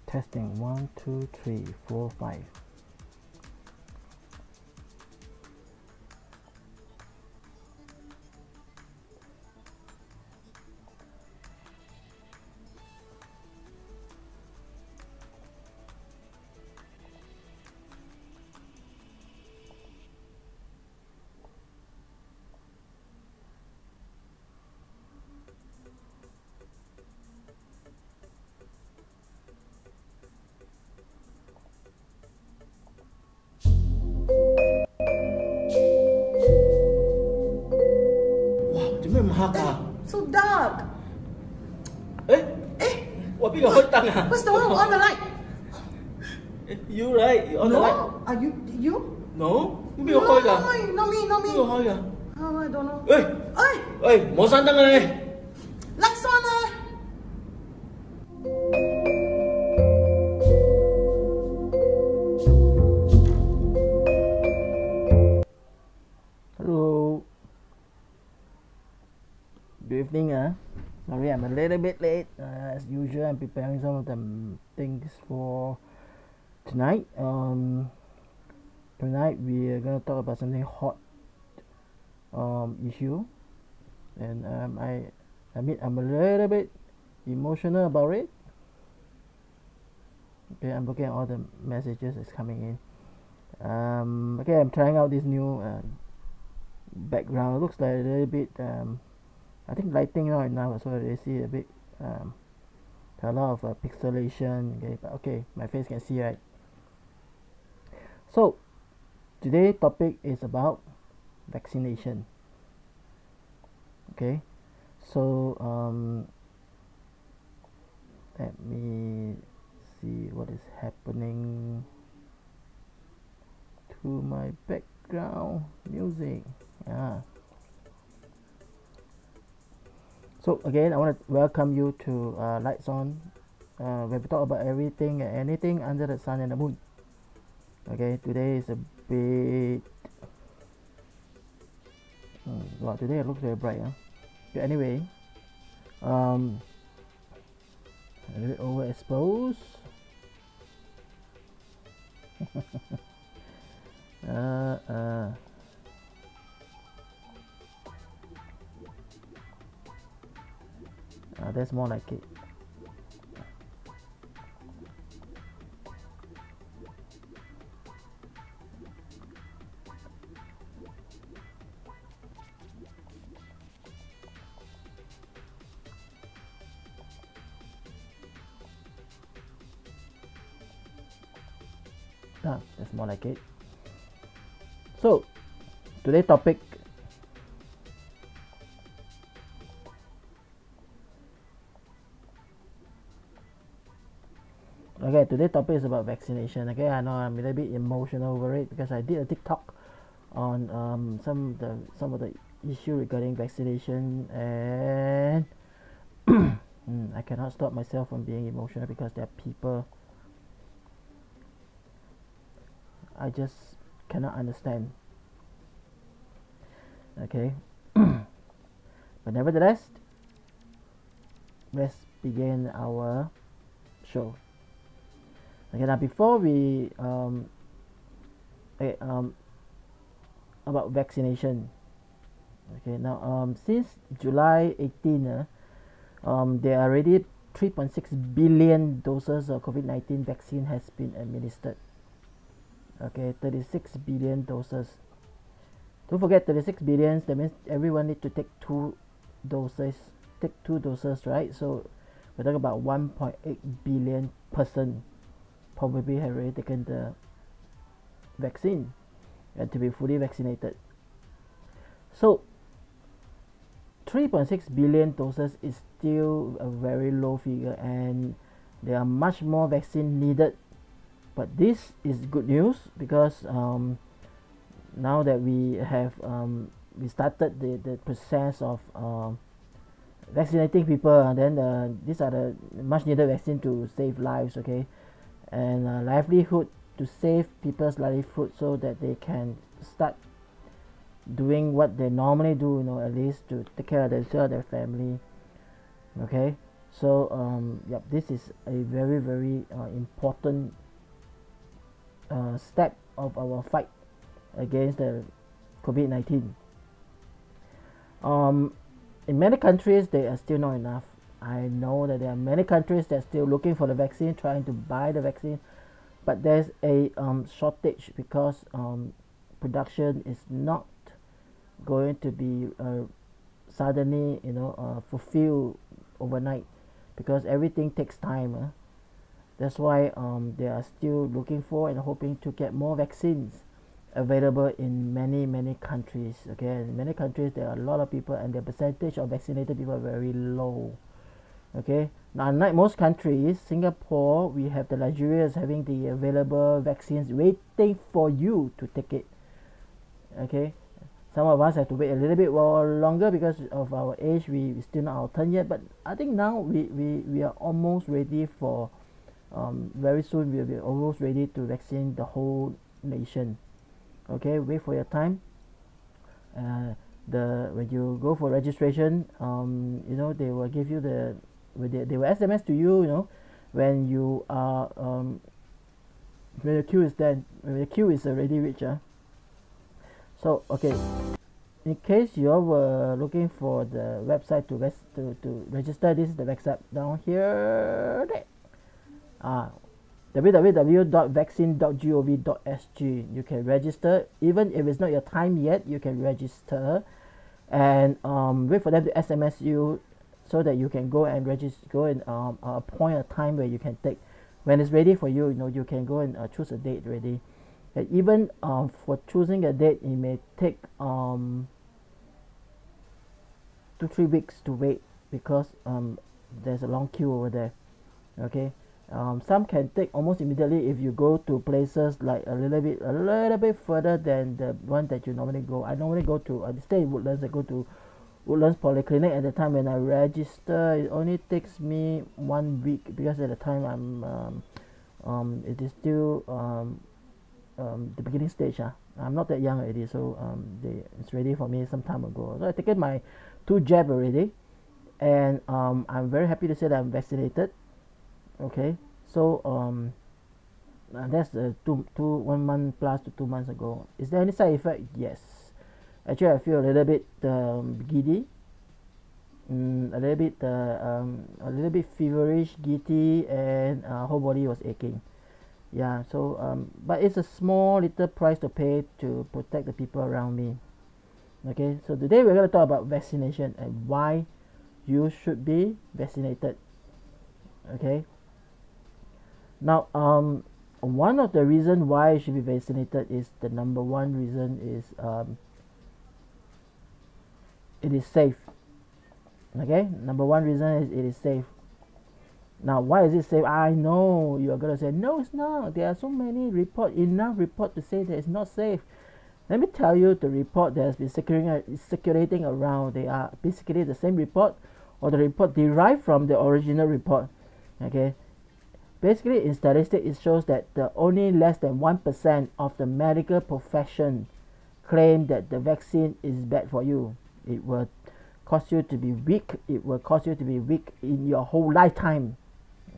Testing 1, 2, 3, 4, 5. So dark. What's the one on the light? You right? You on the light? No, are you? No? No, not me. Oh, I don't know. Hey, 冇閂燈啊你 lights on ah. Hello. Good evening. Sorry, I'm a little bit late. As usual, I'm preparing some of the things for tonight. Tonight we are gonna talk about something hot issue, and I admit I'm a little bit emotional about it. Okay, I'm looking at all the messages that's coming in. Okay, I'm trying out this new background. It looks like a little bit I think lighting right now, so you see a bit a lot of pixelation. Okay, but okay, my face can see, right? So today's topic is about vaccination. Okay, so let me see what is happening to my background music. So again, I want to welcome you to Lights On, where we talk about everything and anything under the sun and the moon. Okay, today is a bit well, today it looks very bright, okay, anyway, a little bit overexposed. That's more like it. That's more like it. So today's topic is about vaccination. Okay, I know I'm a little bit emotional over it because I did a TikTok on some of the issue regarding vaccination, and I cannot stop myself from being emotional because there are people I just cannot understand. Okay, but nevertheless, let's begin our show. Okay, now before we about vaccination. Okay, now since July 18, there are already 3.6 billion doses of COVID-19 vaccine has been administered. Okay, 36 billion doses. Don't forget 36 billions. That means everyone need to take two doses. Right? So we're talking about 1.8 billion person probably have already taken the vaccine and to be fully vaccinated. So 3.6 billion doses is still a very low figure, and there are much more vaccine needed. But this is good news because now that we have we started the process of vaccinating people, and then these are the much needed vaccine to save lives, okay, and livelihood, to save people's livelihood so that they can start doing what they normally do, at least to take care of themselves, their family. Okay, So yep, this is a very very important step of our fight against the COVID-19. In many countries, they are still not enough. I know that there are many countries that are still looking for the vaccine, trying to buy the vaccine, but there's a shortage because production is not going to be suddenly, fulfilled overnight, because everything takes time. That's why they are still looking for and hoping to get more vaccines available in many countries. Okay, in many countries there are a lot of people and the percentage of vaccinated people are very low. Okay, now unlike most countries, Singapore, we have the luxury of having the available vaccines waiting for you to take it. Okay, some of us have to wait a little bit longer because of our age. We still not our turn yet, but I think now we are almost ready for very soon we'll be almost ready to vaccine the whole nation. Okay, wait for your time. When you go for registration, they will give you they will SMS to you, when you are when the queue is done, when the queue is already reached. So okay, in case you were looking for the website to register, this is the website down here. www.vaccine.gov.sg. You can register even if it's not your time yet. You can register and wait for them to SMS you so that you can go and appoint a time where you can take. When it's ready for you, you can go and choose a date already. And even for choosing a date, it may take 2-3 weeks to wait because there's a long queue over there. Okay. Some can take almost immediately if you go to places like a little bit further than the one that you normally go. I normally go to stay in Woodlands. I go to Woodlands Polyclinic. At the time when I register, it only takes me 1 week because at the time it is still the beginning stage. I'm not that young already, so it's ready for me some time ago. So I taken my 2 jab already, and I'm very happy to say that I'm vaccinated. Okay, so that's 1 month plus to 2 months ago. Is there any side effect? Yes. Actually, I feel a little bit giddy, a little bit feverish, giddy, and whole body was aching. Yeah. So but it's a small little price to pay to protect the people around me. Okay. So today we're going to talk about vaccination and why you should be vaccinated. Okay. Now, one of the reasons why you should be vaccinated is the number one reason is it is safe. Okay, number one reason is it is safe. Now, why is it safe? I know you are gonna say no, it's not. There are so many enough report to say that it's not safe. Let me tell you the report that has been circulating around. They are basically the same report or the report derived from the original report. Okay. Basically, in statistics, it shows that only less than 1% of the medical profession claim that the vaccine is bad for you. It will cause you to be weak. It will cause you to be weak in your whole lifetime.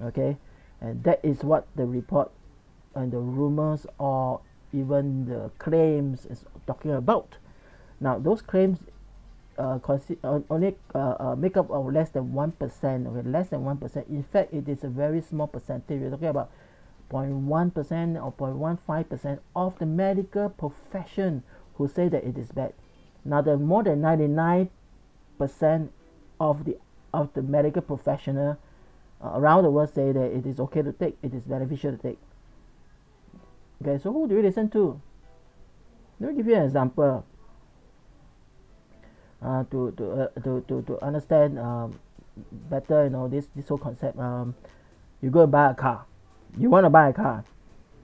Okay, and that is what the report and the rumors or even the claims is talking about. Now, those claims only make up of less than 1%. Okay, less than 1%. In fact, it is a very small percentage. We're talking about 0.1% or 0.15% of the medical profession who say that it is bad. Now, the more than 99% of the medical professional around the world say that it is okay to take, it is beneficial to take. Okay, so who do you listen to? Let me give you an example. To understand better, this whole concept. You go and buy a car. You want to buy a car.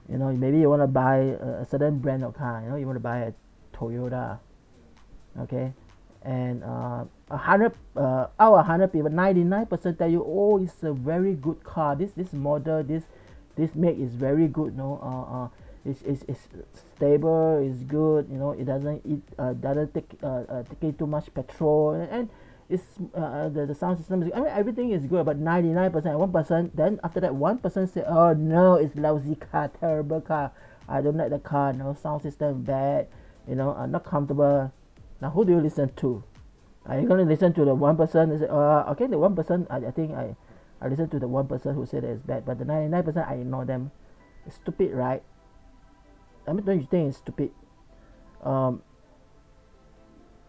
Maybe you want to buy a certain brand of car. You want to buy a Toyota. Okay, and 100 out of 100 people, 99% tell you, oh, it's a very good car. This model, this make is very good. It's stable, it's good. It doesn't take too much petrol, and it's the sound system is, I mean, everything is good, but 99%, 1%, then after that 1% say, oh no, it's lousy car, terrible car, I don't like the car, no sound system bad, you know, I'm not comfortable. Now who do you listen to? Are you going to listen to the 1% and say, okay, the 1%, I think I listen to the 1% who said that it's bad, but the 99% I ignore them. It's stupid, right? I mean, don't you think it's stupid?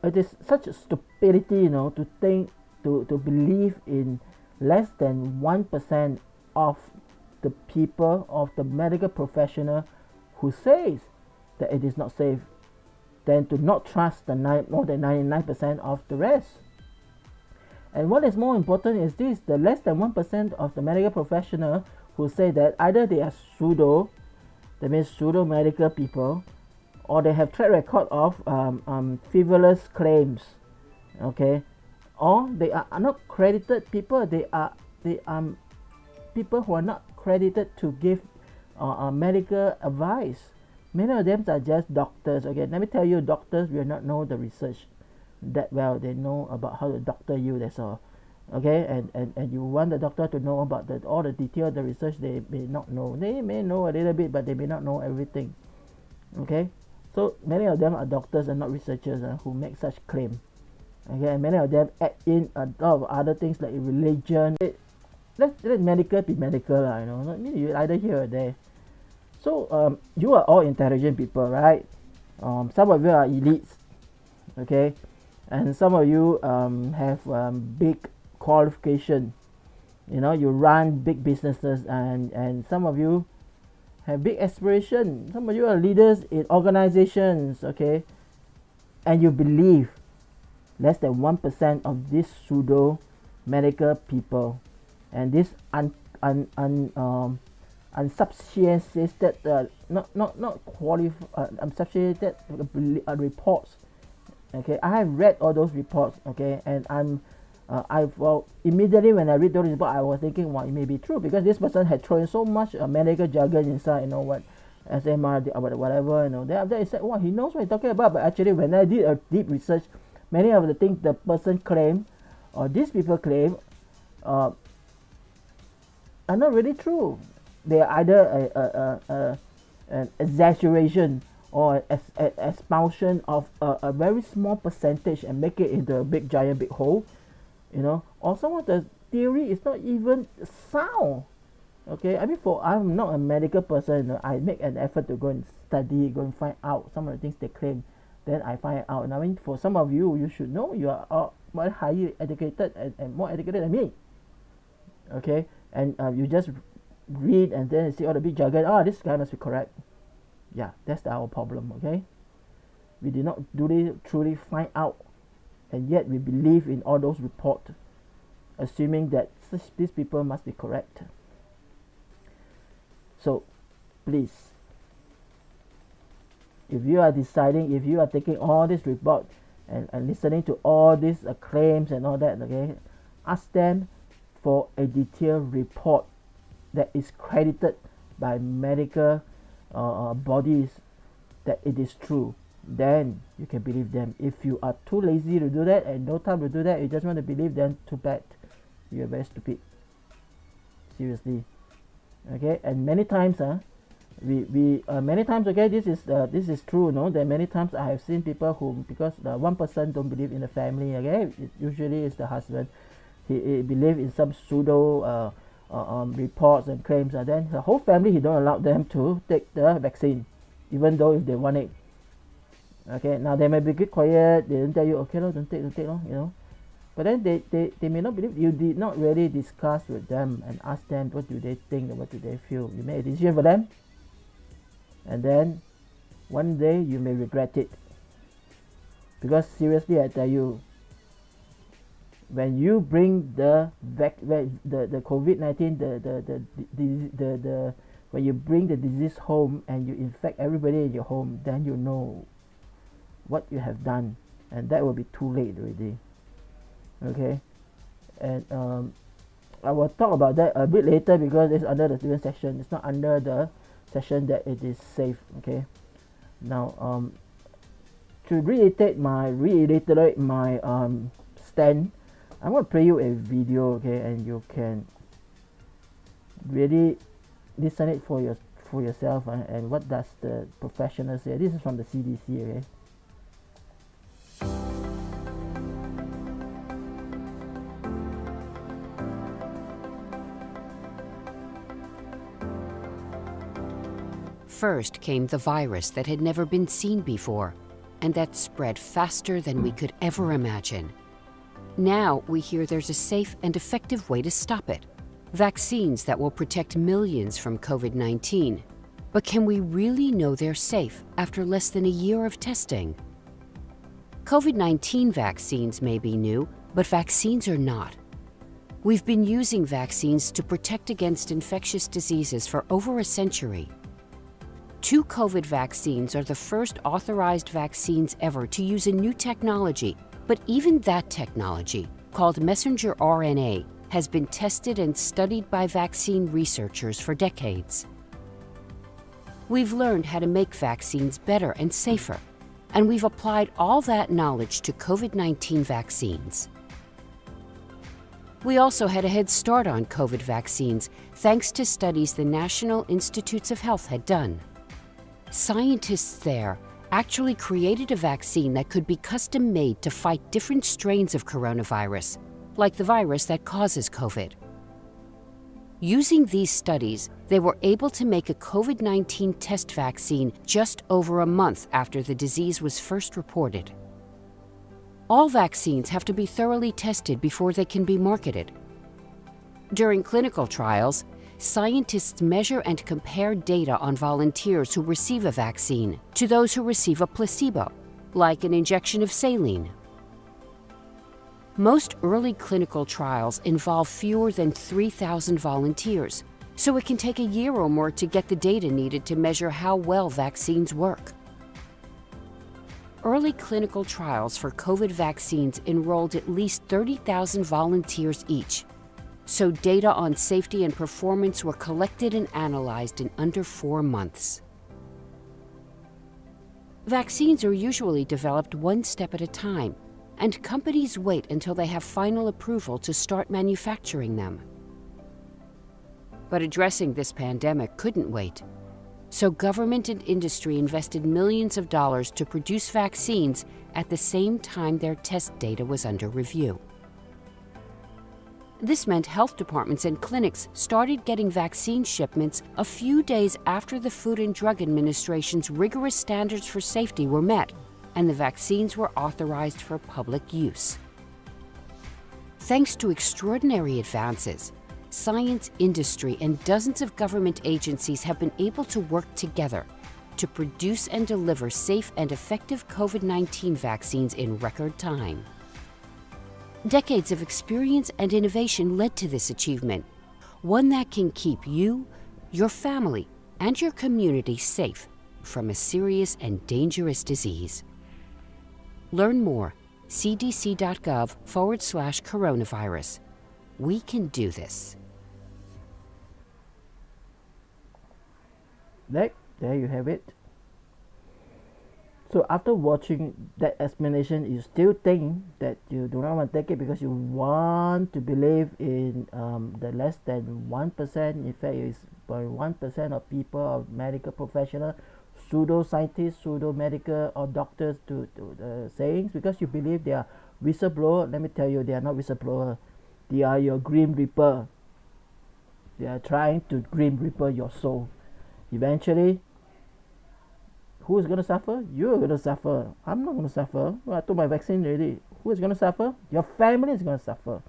It is such a stupidity, you know, to think, to believe in less than 1% of the people, of the medical professional who says that it is not safe, than to not trust the more than 99% of the rest. And what is more important is this: the less than 1% of the medical professional who say that either they are pseudo, that means pseudo medical people, or they have track record of frivolous claims, okay, or they are not credited people. They are people who are not credited to give medical advice. Many of them are just doctors. Okay, let me tell you, doctors will not know the research that well. They know about how to doctor you, that's all. Okay, and you want the doctor to know about all the detail of the research. They may not know. They may know a little bit, but they may not know everything. Okay, so many of them are doctors and not researchers who make such claim. Okay, and many of them add in a lot of other things like religion. Let medical be medical, you know. I mean, you either here or there. So you are all intelligent people, right? Some of you are elites, okay, and some of you have big qualification. You know, you run big businesses, and some of you have big aspiration. Some of you are leaders in organizations, okay, and you believe less than 1% of these pseudo medical people and this unsubstantiated, not qualified, unsubstantiated reports. Okay, I have read all those reports. Okay, and immediately when I read those reports, I was thinking, well, it may be true because this person had thrown so much medical jargon inside. You know what, SMR, whatever. You know, then after I said, well, he knows what he's talking about. But actually, when I did a deep research, many of the things the person claimed or these people claim are not really true. They are either an exaggeration or an expulsion of a very small percentage and make it into a big giant big hole, you know, or some of the theory is not even sound. Okay, I mean, I'm not a medical person, you know, I make an effort to go and study, go and find out some of the things they claim, then I find out. And I mean, for some of you, you should know, you are more highly educated and more educated than me. Okay, and you just read and then see all the big jargon. This guy must be correct. Yeah, that's our problem. Okay, we did not truly find out, and yet we believe in all those reports, assuming that these people must be correct. So please, if you are deciding, if you are taking all this report and listening to all these claims and all that, okay, ask them for a detailed report that is credited by medical bodies that it is true. Then you can believe them. If you are too lazy to do that and no time to do that, you just want to believe them, too bad. You are very stupid. Seriously. Okay, and many times many times, okay, this is true, no, that many times I have seen people who, because the one person don't believe in the family, okay, usually it's the husband, he believe in some pseudo reports and claims, and then the whole family, he don't allow them to take the vaccine, even though if they want it. Okay, now they may be good quiet, they don't tell you, okay, don't take, you know, but then they may not believe. You did not really discuss with them and ask them what do they think and what do they feel. You made a decision for them, and then one day you may regret it. Because seriously, I tell you, when you bring the COVID-19, when you bring the disease home and you infect everybody in your home, then you know what you have done, and that will be too late already. Okay, and I will talk about that a bit later because it's under the student section. It's not under the session that it is safe. Okay, now to reiterate my stand, I'm going to play you a video, okay, and you can really listen it for yourself, and what does the professional say. This is from the CDC, okay. First came the virus that had never been seen before, and that spread faster than we could ever imagine. Now we hear there's a safe and effective way to stop it. Vaccines that will protect millions from COVID-19. But can we really know they're safe after less than a year of testing? COVID-19 vaccines may be new, but vaccines are not. We've been using vaccines to protect against infectious diseases for over a century. 2 COVID vaccines are the first authorized vaccines ever to use a new technology, but even that technology, called messenger RNA, has been tested and studied by vaccine researchers for decades. We've learned how to make vaccines better and safer, and we've applied all that knowledge to COVID-19 vaccines. We also had a head start on COVID vaccines thanks to studies the National Institutes of Health had done. Scientists there actually created a vaccine that could be custom-made to fight different strains of coronavirus, like the virus that causes COVID. Using these studies, they were able to make a COVID-19 test vaccine just over a month after the disease was first reported. All vaccines have to be thoroughly tested before they can be marketed. During clinical trials, scientists measure and compare data on volunteers who receive a vaccine to those who receive a placebo, like an injection of saline. Most early clinical trials involve fewer than 3,000 volunteers, so it can take a year or more to get the data needed to measure how well vaccines work. Early clinical trials for COVID vaccines enrolled at least 30,000 volunteers each, so data on safety and performance were collected and analyzed in under 4 months. Vaccines are usually developed one step at a time, and companies wait until they have final approval to start manufacturing them. But addressing this pandemic couldn't wait, so government and industry invested millions of dollars to produce vaccines at the same time their test data was under review. This meant health departments and clinics started getting vaccine shipments a few days after the Food and Drug Administration's rigorous standards for safety were met and the vaccines were authorized for public use. Thanks to extraordinary advances, science, industry, and dozens of government agencies have been able to work together to produce and deliver safe and effective COVID-19 vaccines in record time. Decades of experience and innovation led to this achievement, one that can keep you, your family, and your community safe from a serious and dangerous disease. Learn more, cdc.gov/coronavirus. We can do this. There you have it. So after watching that explanation, you still think that you do not want to take it because you want to believe in the less than 1%, in fact it's by 1% of people, of medical professionals, pseudo-scientists, pseudo-medical or doctors to sayings, because you believe they are whistleblower. Let me tell you, they are not whistleblower. They are your grim reaper. They are trying to grim reaper your soul. Eventually, who's going to suffer? You're going to suffer. I'm not going to suffer. Well, I took my vaccine already. Who is going to suffer? Your family is going to suffer.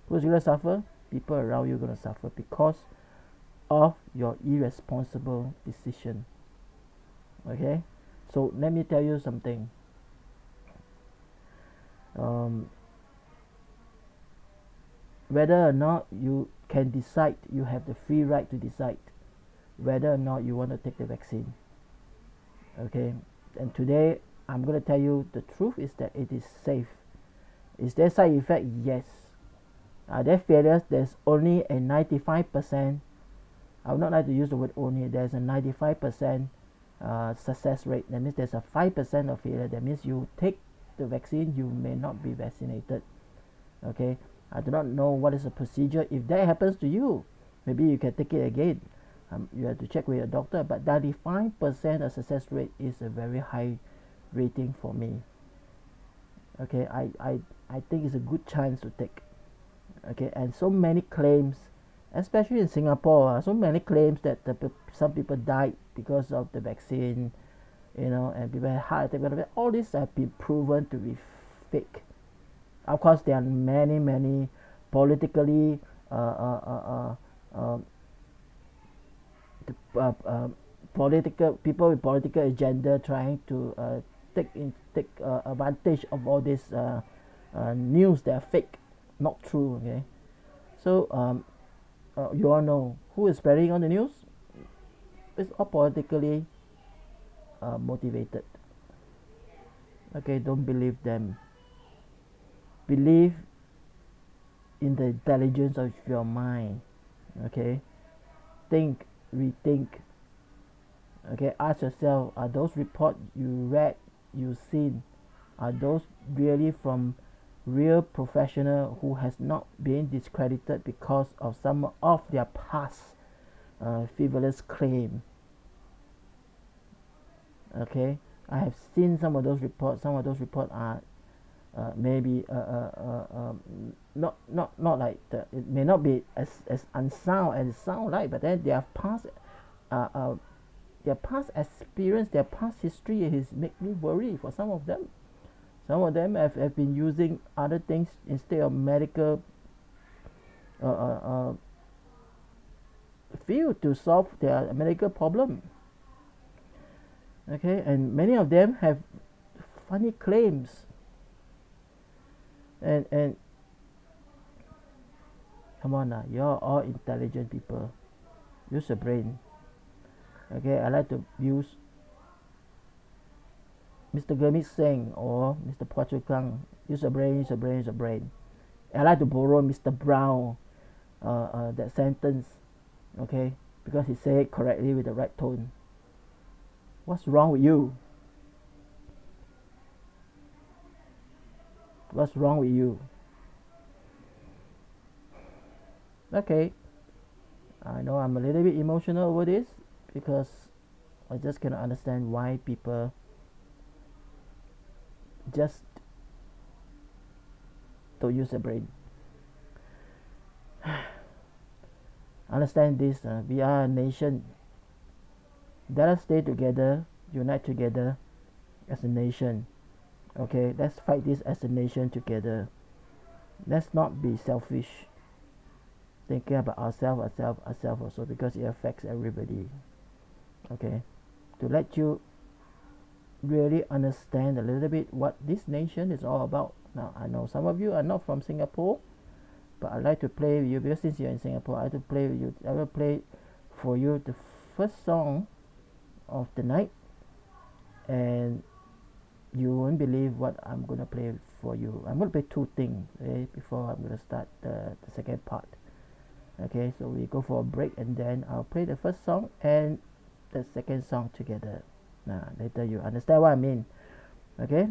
Who's going to suffer? People around you are going to suffer because of your irresponsible decision. Okay? So let me tell you something. Whether or not you can decide, you have the free right to decide whether or not you want to take the vaccine. Okay, and today I'm going to tell you the truth is that it is safe. Is there side effect? Yes. Are there failures? There's only a 95%. I would not like to use the word only. There's a 95% success rate. That means there's a 5% of failure. That means you take the vaccine, you may not be vaccinated. Okay, I do not know what is the procedure. If that happens to you, maybe you can take it again. You have to check with your doctor, but 95% of success rate is a very high rating for me. Okay, I think it's a good chance to take. Okay, and so many claims, especially in Singapore, so many claims that some people died because of the vaccine, and people had heart attack. All these have been proven to be fake. Of course, there are many politically political people with political agenda trying to take advantage of all this news that are fake, not true. Okay, so you all know who is spreading on the news. It's all politically motivated. Okay, don't believe them. Believe in the intelligence of your mind. Okay, think, rethink. Okay, ask yourself, are those reports you read, you seen, are those really from real professional who has not been discredited because of some of their past frivolous claim? Okay, I have seen some of those reports. Some of those reports are maybe not like it may not be as unsound as it sound like, but then their past experience, their past history has make me worry for some of them. Some of them have been using other things instead of medical field to solve their medical problem. Okay, and many of them have funny claims. And come on now, you're all intelligent people. Use your brain. Okay, I like to use Mr. Gurmit Singh or Mr. Phua Chu Kang. Use your brain, use your brain, use your brain. I like to borrow Mr. Brown that sentence, okay, because he said it correctly with the right tone. What's wrong with you? What's wrong with you? Okay, I know I'm a little bit emotional over this because I just cannot understand why people just don't use their brain. Understand this, we are a nation. Let us stay together, unite together as a nation. Okay, let's fight this as a nation together. Let's not be selfish, thinking about ourselves also, because it affects everybody. Okay, to let you really understand a little bit what this nation is all about. Now, I know some of you are not from Singapore, but I like to play with you because since you're in Singapore, I like to play with you. I will play for you the first song of the night, and you won't believe what I'm gonna play for you. I'm gonna play two things before I'm gonna start the second part. Okay, so we go for a break and then I'll play the first song and the second song together. Now later you understand what I mean. Okay.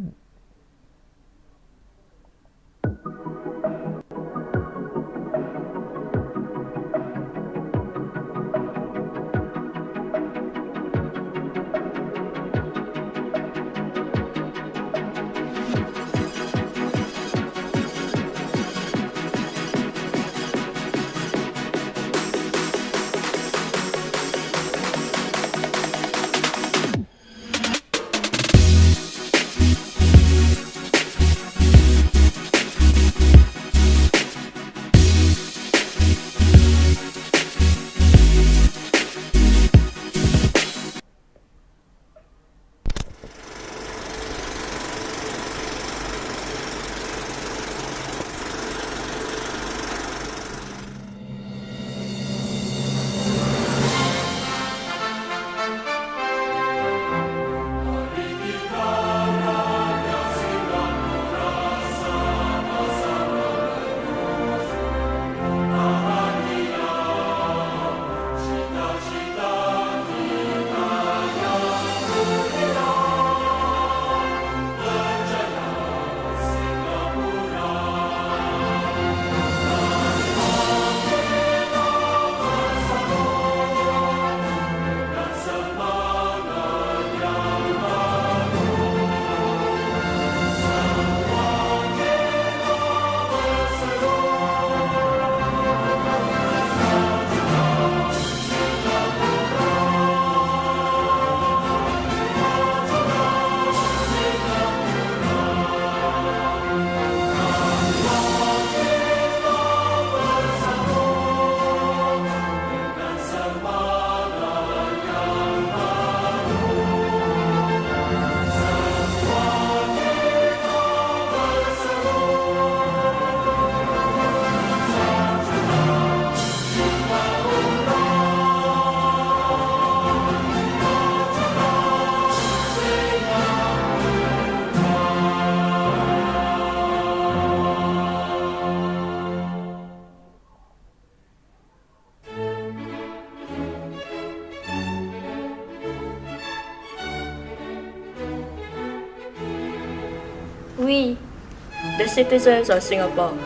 the citizens of Singapore,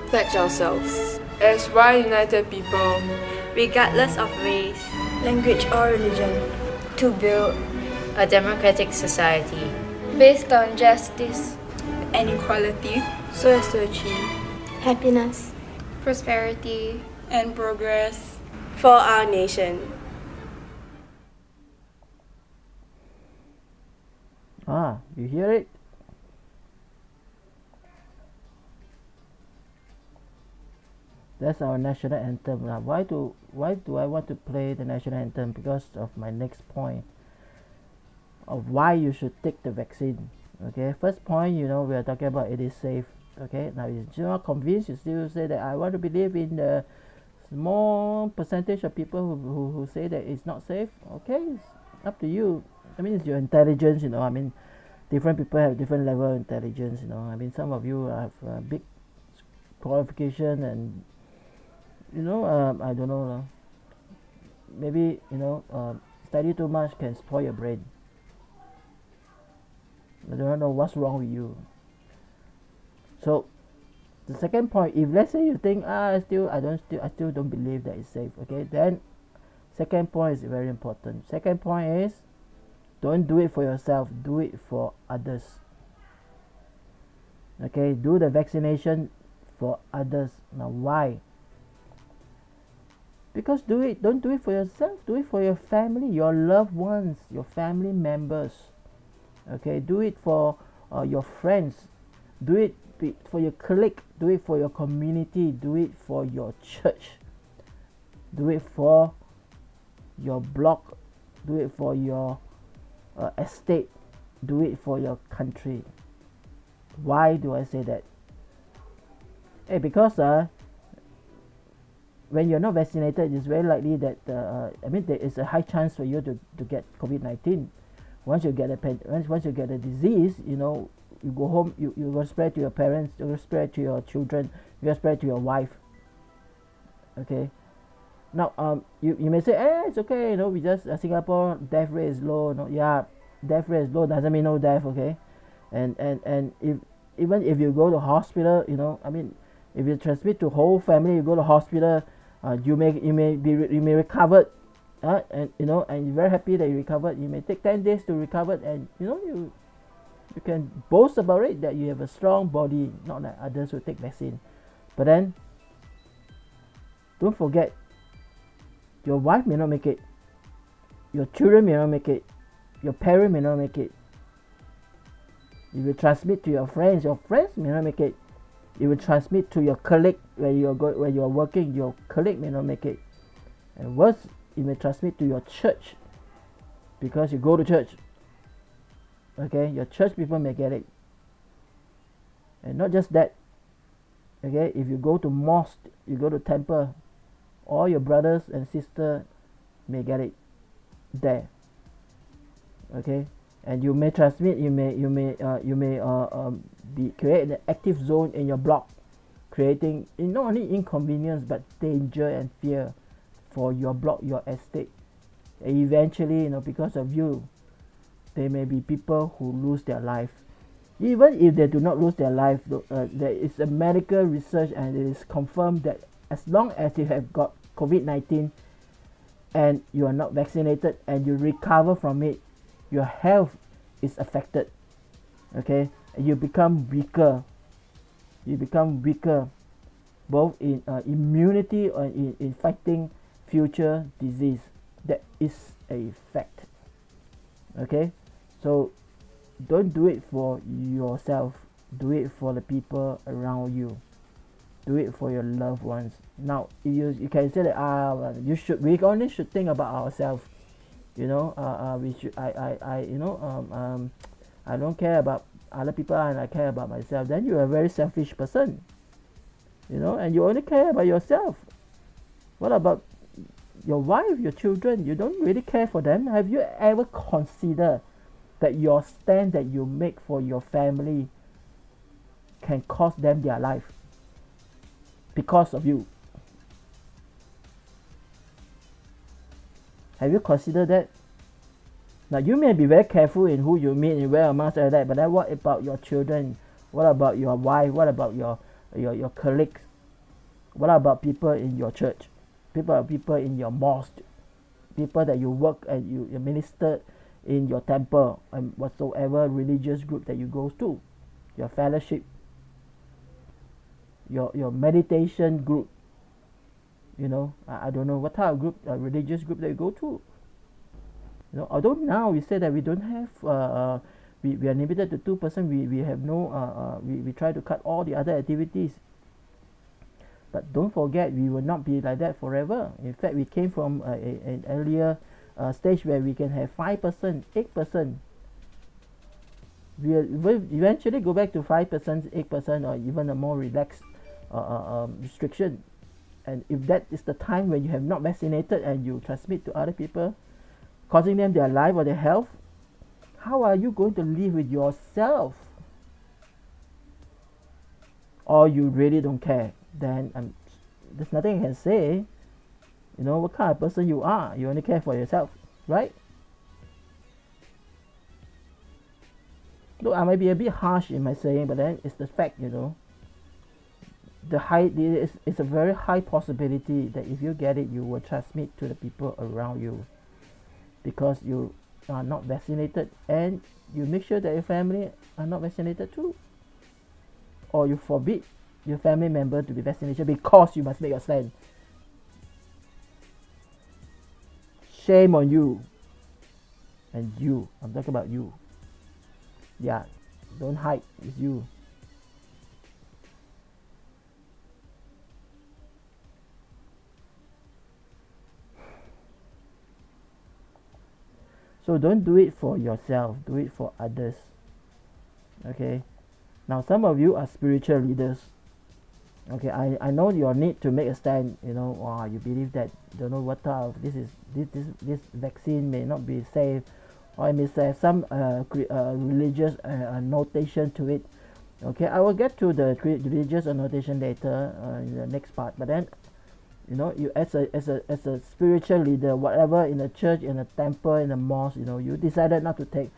pledge ourselves as one united people, regardless of race, language, or religion, to build a democratic society based on justice and equality, so as to achieve happiness, prosperity, and progress for our nation. You hear it? That's our national anthem. Now, why do I want to play the national anthem? Because of my next point of why you should take the vaccine. Okay, first point, we are talking about it is safe. Okay, now if you're not convinced, you still say that I want to believe in the small percentage of people who say that it's not safe. Okay, it's up to you. I mean, it's your intelligence, I mean, different people have different level of intelligence, I mean, some of you have big qualification and, I don't know, maybe, study too much can spoil your brain. I don't know what's wrong with you. So, the second point, if let's say you think, I still don't believe that it's safe, okay, then second point is very important. Second point is, don't do it for yourself, do it for others. Okay, do the vaccination for others. Now why? Because don't do it for yourself, do it for your family, your loved ones, your family members. Okay, do it for your friends, do it for your colleague, do it for your community, do it for your church, do it for your block, do it for your estate, do it for your country. Why do I say that? Because when you're not vaccinated, it's very likely that there is a high chance for you to get COVID-19. Once you get a disease, you go home, you will spread to your parents, you will spread to your children, you will spread to your wife. Okay. Now, you may say, it's okay, we just Singapore death rate is low. Yeah, death rate is low doesn't mean no death, okay? And even if you go to hospital, I mean, if you transmit to whole family, you go to hospital, you may recover, and you're very happy that you recovered. You may take 10 days to recover, and you can boast about it that you have a strong body, not like others who take vaccine. But then, don't forget, your wife may not make it, your children may not make it, your parents may not make it. You will transmit to your friends may not make it. You will transmit to your colleague where you are working, your colleague may not make it. And worse, you may transmit to your church because you go to church. Okay, your church people may get it. And not just that. Okay, if you go to mosque, you go to temple, all your brothers and sisters may get it there. Okay, and you may transmit. You may create an active zone in your block, creating not only inconvenience but danger and fear for your block, your estate. And eventually, because of you, there may be people who lose their life. Even if they do not lose their life, there is a medical research and it is confirmed that as long as you have got COVID-19 and you are not vaccinated and you recover from it, your health is affected. Okay, and you become weaker. Both in immunity or in fighting future disease. That is a fact. Okay, so don't do it for yourself, do it for the people around you, do it for your loved ones. Now you can say that we only should think about ourselves. We should I don't care about other people and I care about myself. Then you're a very selfish person, and you only care about yourself. What about your wife, your children? You don't really care for them. Have you ever considered that your stand that you make for your family can cost them their life because of you? Have you considered that? Now you may be very careful in who you meet and wear a mask and that, but then what about your children? What about your wife? What about your colleagues? What about people in your church? People in your mosque? People that you work and you minister in your temple and whatsoever religious group that you go to, your fellowship, your meditation group. You know, I don't know what type of group, religious group that you go to. You know, although now we say that we don't have, we are limited to 2%. We have no, we try to cut all the other activities. But don't forget, we will not be like that forever. In fact, we came from an earlier stage where we can have 5%, 8%. We will eventually go back to 5%, 8%, or even a more relaxed restriction. And if that is the time when you have not vaccinated and you transmit to other people, causing them their life or their health, how are you going to live with yourself? Or you really don't care? Then there's nothing I can say. You know what kind of person you are. You only care for yourself, right? Look, I might be a bit harsh in my saying, but then it's the fact, you know. It's a very high possibility that if you get it, you will transmit to the people around you, because you are not vaccinated, and you make sure that your family are not vaccinated too, or you forbid your family member to be vaccinated because you must make a stand. Shame on you. And you, I'm talking about you. Yeah, don't hide, it's you. So don't do it for yourself, do it for others. Okay, now some of you are spiritual leaders. Okay, I know your need to make a stand. You know, wow, you believe that, don't know what type of this vaccine may not be safe, or it may have some religious notation to it. Okay, I will get to the religious annotation later in the next part. But then, you know, you as a spiritual leader, whatever, in a church, in a temple, in a mosque, you know, you decided not to take.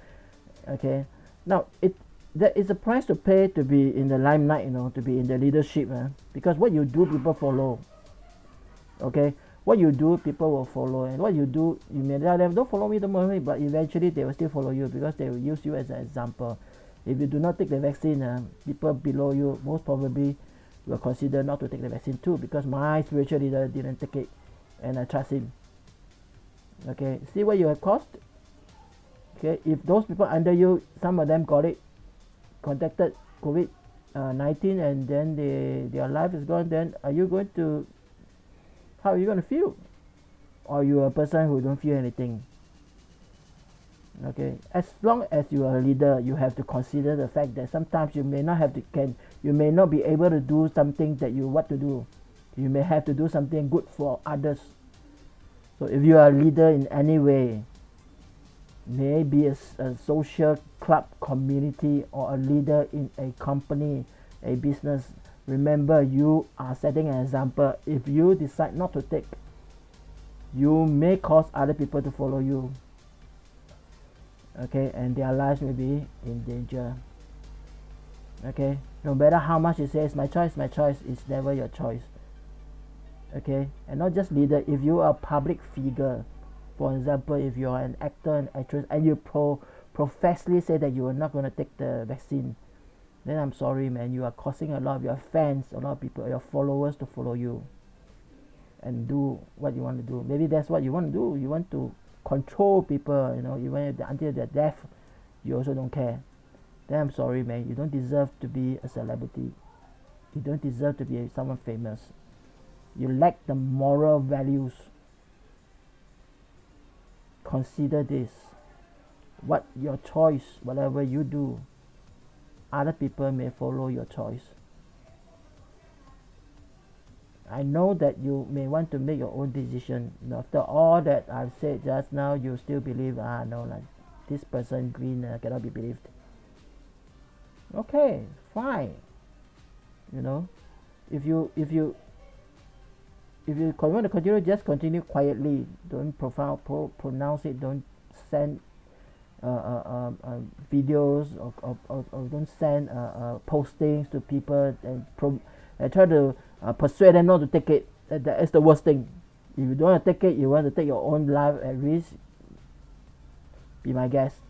Okay, now there is a price to pay to be in the limelight, you know, to be in the leadership, because what you do, people follow. Okay, what you do, people will follow, and what you do, you may tell them, don't follow me, don't follow me, but eventually they will still follow you, because they will use you as an example. If you do not take the vaccine, people below you most probably will consider not to take the vaccine too, because my spiritual leader didn't take it and I trust him. Okay, see what you have caused. Okay, if those people under you, some of them got it, contacted COVID-19, and then their life is gone, then are you going to, how are you going to feel? Or you are a person who don't feel anything? Okay, as long as you are a leader, you have to consider the fact that sometimes you may not have to you may not be able to do something that you want to do. You may have to do something good for others. So if you are a leader in any way, maybe a social club, community, or a leader in a company, a business, remember, you are setting an example. If you decide not to take, you may cause other people to follow you. Okay, and their lives may be in danger. Okay, no matter how much you say it's my choice, it's never your choice. Okay, and not just leader, if you are a public figure, for example, if you are an actor and actress and you professly say that you are not going to take the vaccine, then I'm sorry, man, you are causing a lot of your fans, a lot of people, your followers to follow you and do what you want to do. Maybe that's what you want to do. You want to control people, you know, even until they're deaf, you also don't care. Then I'm sorry, man, you don't deserve to be a celebrity. You don't deserve to be someone famous. You lack the moral values. Consider this. What your choice, whatever you do, other people may follow your choice. I know that you may want to make your own decision. After all that I've said just now, you still believe, no, like this person green cannot be believed. Okay, fine. You know, if you want to continue, just continue quietly. Don't pronounce it. Don't send videos or don't send postings to people and try to persuade them not to take it. That is the worst thing. If you don't want to take it, you want to take your own life at risk, be my guest.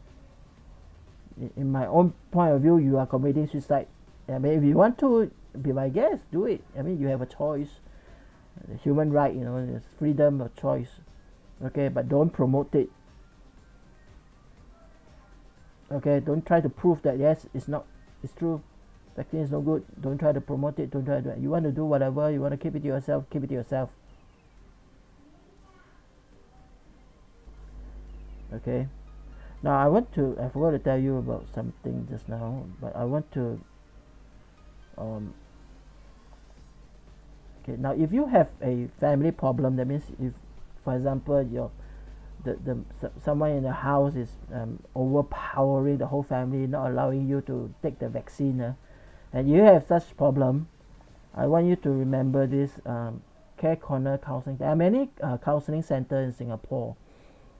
In my own point of view, you are committing suicide. I mean, if you want to be my guest, do it. I mean, you have a choice. The human right, you know, there's freedom of choice. Okay, but don't promote it. Okay, don't try to prove that yes, it's true. Vaccine is no good. Don't try to promote it. Don't try to do it. You want to do whatever, you want to keep it to yourself, keep it to yourself. Okay. Now I forgot to tell you about something just now, but I want to okay, now if you have a family problem, that means if, for example, someone in the house is overpowering the whole family, not allowing you to take the vaccine, and you have such problem, I want you to remember this Care Corner counseling. There are many counseling centers in Singapore,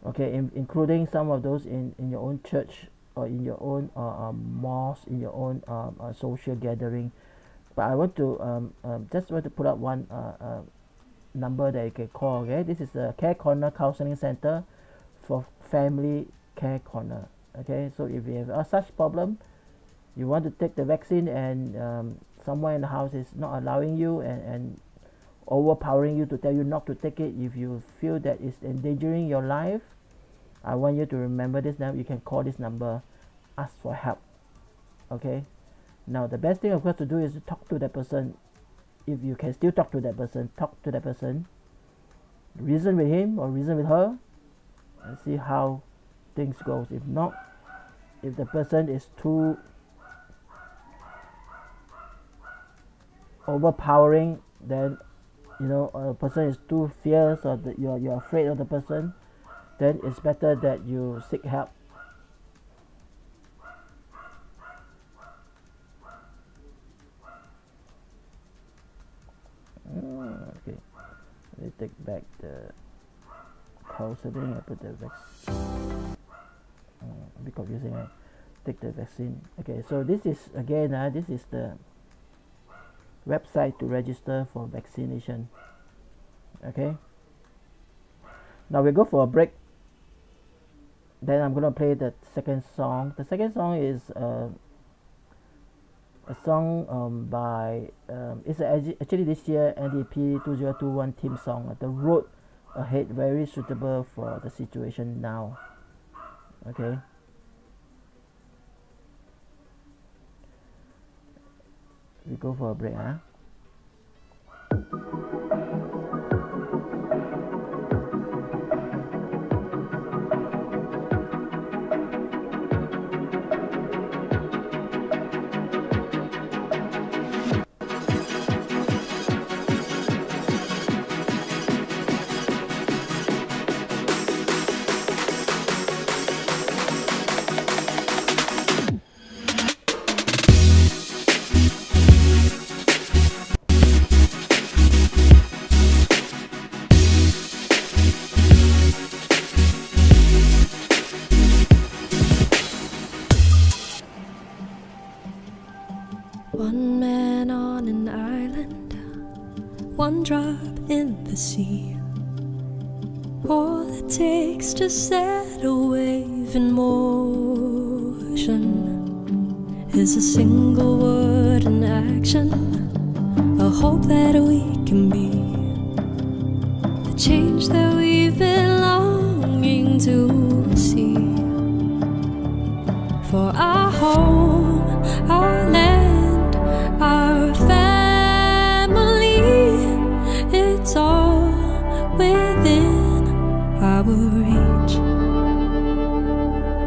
okay, including some of those in your own church or in your own mosque, in your own social gathering. But I want to just want to put up one number that you can call. Okay, this is the Care Corner Counseling Center for Family Care Corner. Okay, so if you have such problem, you want to take the vaccine and someone in the house is not allowing you and overpowering you to tell you not to take it, if you feel that it's endangering your life, I want you to remember this now. You can call this number, ask for help. Okay, now the best thing of course to do is to talk to that person. If you can still talk to that person, talk to that person, reason with him or reason with her, and see how things goes. If not, if the person is too overpowering, then you know a person is too fierce or you're afraid of the person, then it's better that you seek help. Okay, let me take back the counseling. I put the vaccine. A bit confusing, right? Take the vaccine. Okay, so this is again this is the website to register for vaccination. Okay, now we go for a break, then I'm gonna play the second song. The second song is a song by it's actually this year NDP 2021 theme song, The Road Ahead, very suitable for the situation now. Okay, we go for a break. One man on an island, one drop in the sea. All it takes to set a wave in motion is a single word in action, a hope that we can be the change that we've been longing to see. For our home, our land, our family, it's all within our reach.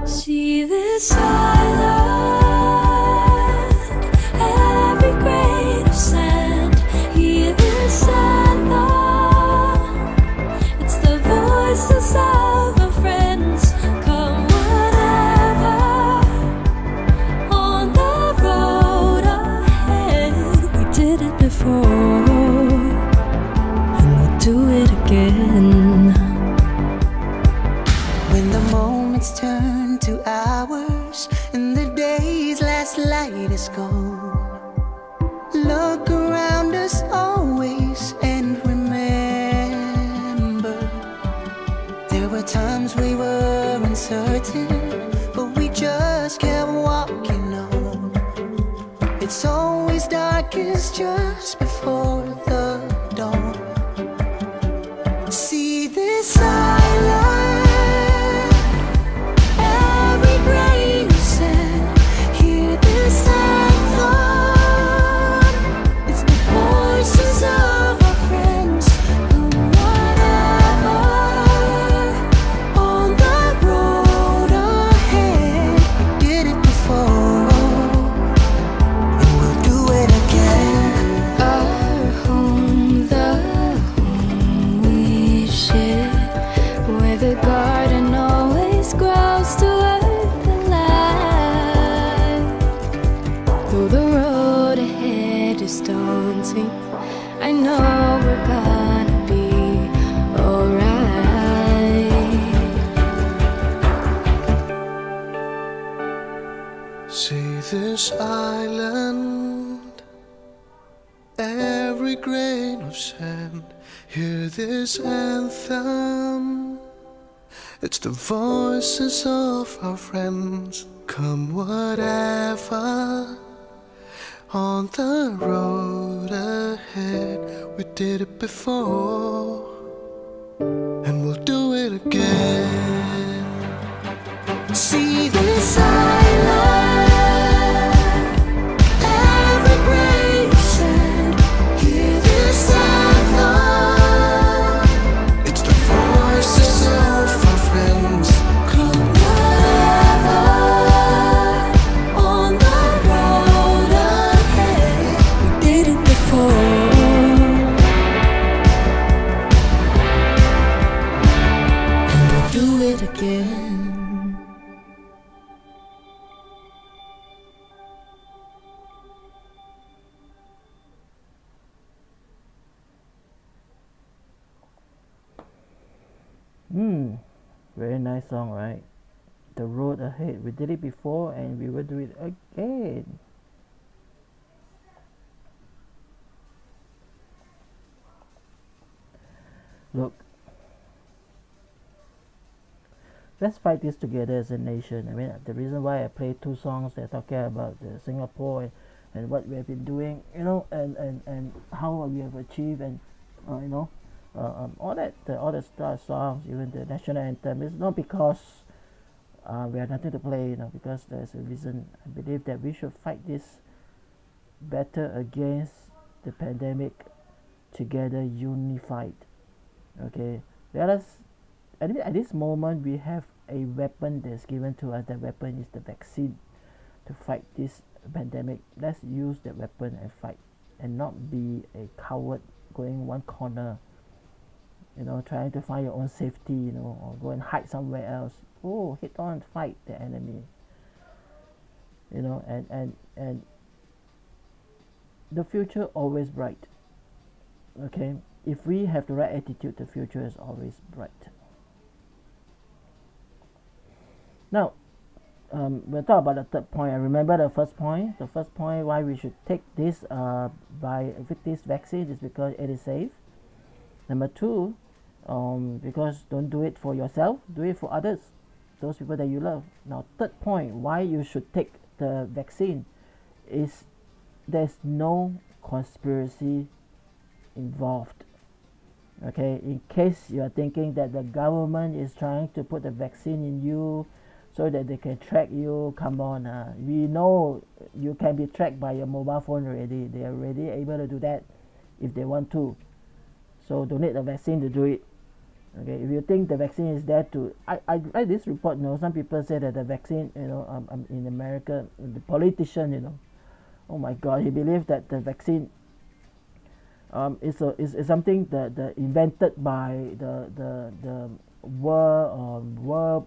See this island, every grain of sand, hear this anthem, it's the voices of our friends. Come whatever, on the road ahead, we did it before, and we'll do it again. When the moments turn to Look around us always and remember, there were times we were uncertain, but we just kept walking on. It's always darkest just before the dawn. See this island, every grain of sand, hear this anthem. It's the voices of our friends, come whatever. On the road ahead, we did it before, and we'll do it again. Our home, the home we share, where the garden always grows toward the light. Though the road ahead is daunting, I know we're gonna be alright. See this island, every grain of sand, hear this anthem. It's the voices of our friends, come whatever. On the road ahead, we did it before, and we'll do it again. See this island, every grain of sand, hear this anthem. It's the voices of our friends, come whatever. On the road ahead, we did it before, and we'll do it again. Very nice song, right? The road ahead. We did it before and we will do it again. Look, let's fight this together as a nation. I mean, the reason why I play two songs that are talking about Singapore and what we have been doing, you know, and how we have achieved, and you know, all the star songs, even the national anthem, is not because we have nothing to play, you know, because there's a reason. I believe that we should fight this better against the pandemic together, unified. Okay, let us at this moment we have a weapon that's given to us. That weapon is the vaccine to fight this pandemic. Let's use that weapon and fight, and not be a coward going one corner, you know, trying to find your own safety, you know, or go and hide somewhere else. Oh, hit on, fight the enemy, you know, and the future always bright. Okay, if we have the right attitude, the future is always bright. Now, we'll talk about the third point. I remember the first point. The first point why we should take this with this vaccine is because it is safe. Number two, because don't do it for yourself, do it for others, those people that you love. Now, third point why you should take the vaccine is there's no conspiracy involved. Okay, in case you are thinking that the government is trying to put the vaccine in you so that they can track you, come on, we know you can be tracked by your mobile phone already. They are already able to do that if they want to. So don't need the vaccine to do it. Okay, if you think the vaccine is there to, I read this report, you know, some people say that the vaccine, you know, in America, the politician, you know, oh my God, he believes that the vaccine is something that invented by the World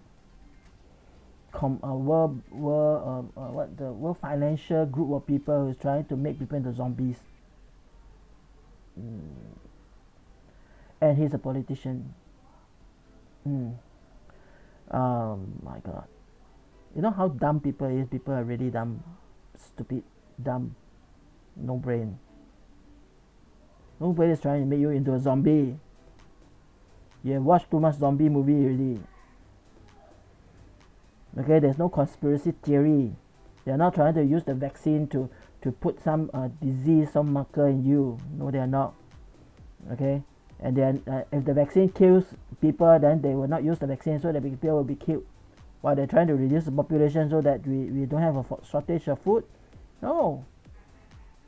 Financial Group of people who's trying to make people into zombies. And he's a politician. Oh my God. You know how dumb people is? People are really dumb, stupid, dumb. no brain. Nobody is trying to make you into a zombie. You have watched too much zombie movie already. Okay, there's no conspiracy theory. They're not trying to use the vaccine to put some disease, some marker in you. No, they are not. Okay, and then if the vaccine kills people, then they will not use the vaccine, so that people will be killed. While they're trying to reduce the population so that we don't have a shortage of food. No,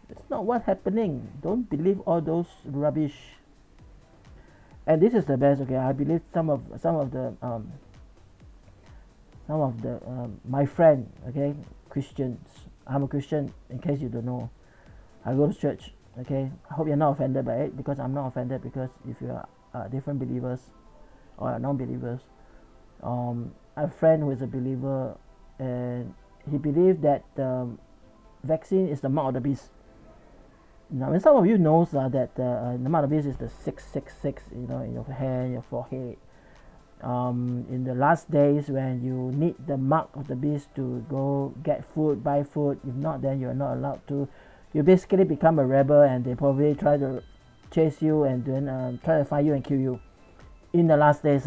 it's not what's happening. Don't believe all those rubbish. And this is the best. Okay, I believe some of my friend, okay, Christians. I'm a Christian, in case you don't know. I go to church. Okay, I hope you're not offended by it, because I'm not offended, because if you are different believers or non-believers, I have a friend who is a believer, and he believed that the vaccine is the mark of the beast. Now, and some of you knows that the mark of the beast is the 666, in your hand, your forehead. In the last days, when you need the mark of the beast to go get food, buy food, if not, then you are not allowed to. You basically become a rebel, and they probably try to chase you and then try to find you and kill you in the last days.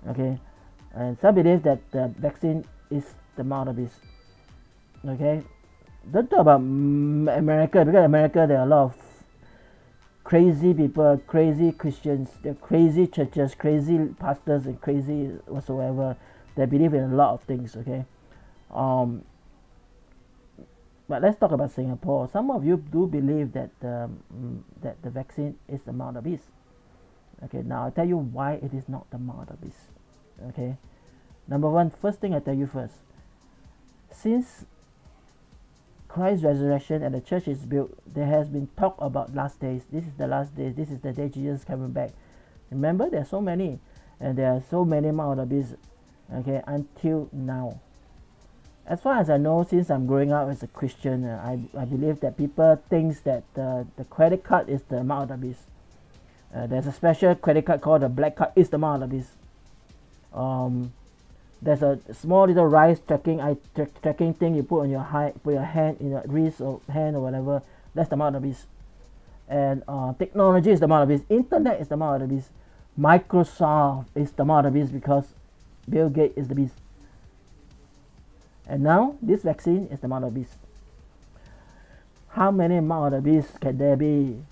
Okay, and some believe that the vaccine is the mark of the beast. Okay, don't talk about America, because America there are a lot of crazy people, crazy Christians, there are crazy churches, crazy pastors, and crazy whatsoever. They believe in a lot of things. Okay, but let's talk about Singapore. Some of you do believe that that the vaccine is the mark of the beast. Okay, now I'll tell you why it is not the mark of the beast. Okay, number one, first thing I tell you first, since Christ's resurrection and the church is built, there has been talk about last days. This is the last days. This is the day Jesus is coming back. Remember, there are so many, and there are so many mark of the beast. Okay, until now. As far as I know, since I'm growing up as a Christian, I believe that people think that the credit card is the mark of the beast. There's a special credit card called the black card, is the mark of the beast. There's a small little rice tracking thing you put on your hand, in your wrist or hand or whatever. That's the mark of the beast. And technology is the mark of the beast. Internet is the mark of the beast. Microsoft is the mark of the beast, because Bill Gates is the beast. And now this vaccine is the mark of the beast. How many mark of the beast can there be?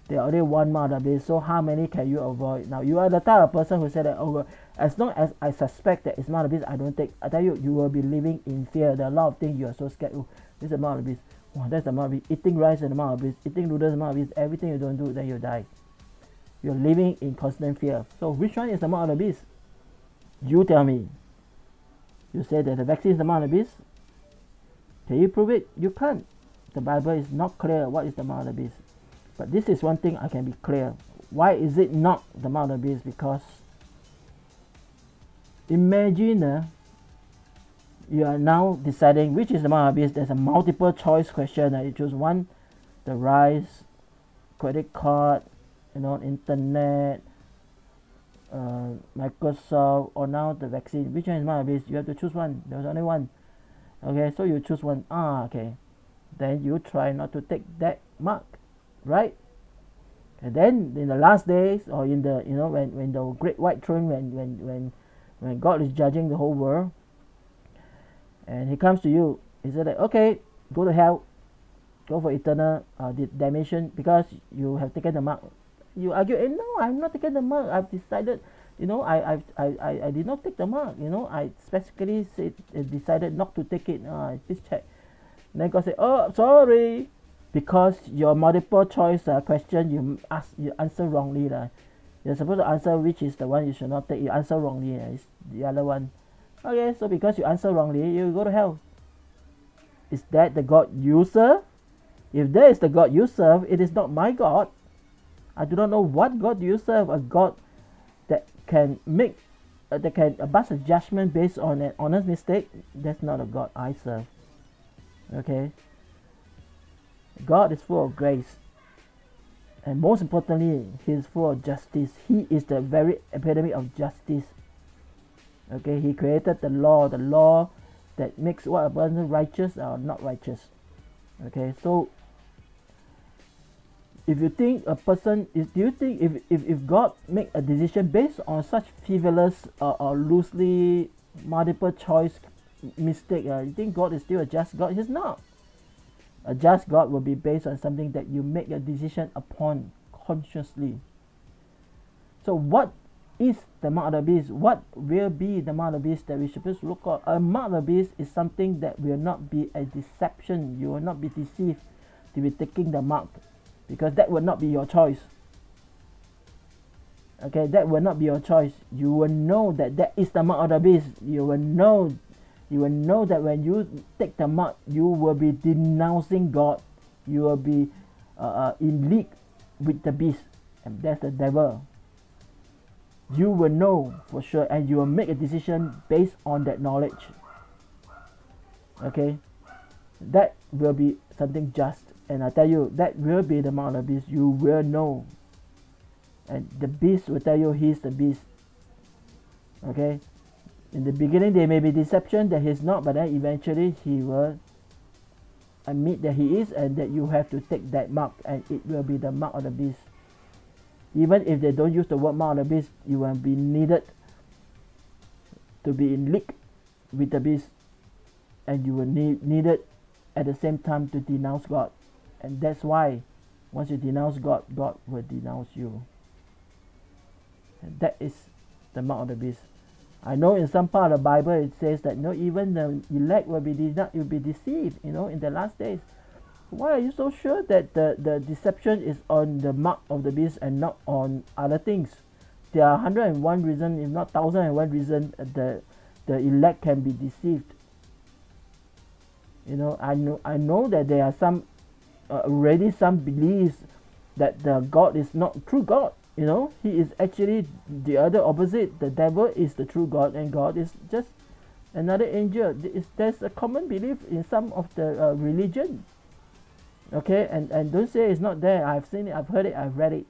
There are only one mark of the beast. So how many can you avoid? Now you are the type of person who said that, oh, as long as I suspect that it's mark of the beast, I don't take. I tell you, you will be living in fear. There are a lot of things you are so scared. Oh, this is the mark of the beast. Oh, that's the mark of the beast. Eating rice is the mark of the beast. Eating noodles is the mark of the beast. Everything you don't do, then you die. You're living in constant fear. So which one is the mark of the beast? You tell me. You say that the vaccine is the mark of the beast. Can you prove it? You can't. The Bible is not clear what is the mark of the beast. But this is one thing I can be clear. Why is it not the mark of the beast? Because imagine you are now deciding which is the mark of the beast. There's a multiple choice question. You choose one, the rice, credit card, internet, Microsoft, or now the vaccine. Which one is mark of the beast? You have to choose one. There's only one. Okay, so you choose one. Okay. Then you try not to take that mark, right? And then in the last days, or in the when the great white throne, when God is judging the whole world, and He comes to you, He said that, okay, go to hell, go for eternal damnation, because you have taken the mark. You argue, no, I'm not taking the mark. I've decided, I did not take the mark. I specifically decided not to take it. Please check. Then God said, oh, sorry, because your multiple choice question you answer wrongly. You're supposed to answer which is the one you should not take. You answer wrongly. It's the other one. Okay, so because you answer wrongly, you go to hell. Is that the God you serve? If that is the God you serve, it is not my God. I do not know what God you serve. A God that can pass a judgment based on an honest mistake. That's not a God I serve. Okay. God is full of grace, and most importantly, He is full of justice. He is the very epitome of justice. Okay, He created the law that makes what a person righteous or not righteous. Okay, so if you think a person is, do you think if God make a decision based on such frivolous or loosely multiple choice mistake, you think God is still a just God? He's not. A just God will be based on something that you make a decision upon consciously. So what is the mark of the beast? What will be the mark of the beast that we should supposed to look at? A mark of the beast is something that will not be a deception. You will not be deceived to be taking the mark, because that will not be your choice. Okay, that will not be your choice. You will know that that is the mark of the beast. You will know that when you take the mark, you will be denouncing God. You will be in league with the beast, and that's the devil. You will know for sure, and you will make a decision based on that knowledge. Okay, that will be something just, and I tell you, that will be the mark of the beast. You will know, and the beast will tell you he's the beast. Okay, in the beginning there may be deception that he's not, but then eventually he will admit that he is, and that you have to take that mark, and it will be the mark of the beast. Even if they don't use the word mark of the beast, you will be needed to be in league with the beast, and you will needed at the same time to denounce God. And that's why once you denounce God, God will denounce you. And that is the mark of the beast. I know in some part of the Bible it says that even the elect will be deceived, in the last days. Why are you so sure that the deception is on the mark of the beast and not on other things? There are 101 reasons, if not 1001 reasons, the elect can be deceived. I know that there are some already some beliefs that the God is not true God. He is actually the other opposite. The devil is the true God, and God is just another angel. There's a common belief in some of the religion. Okay, and don't say it's not there. I've seen it, I've heard it, I've read it.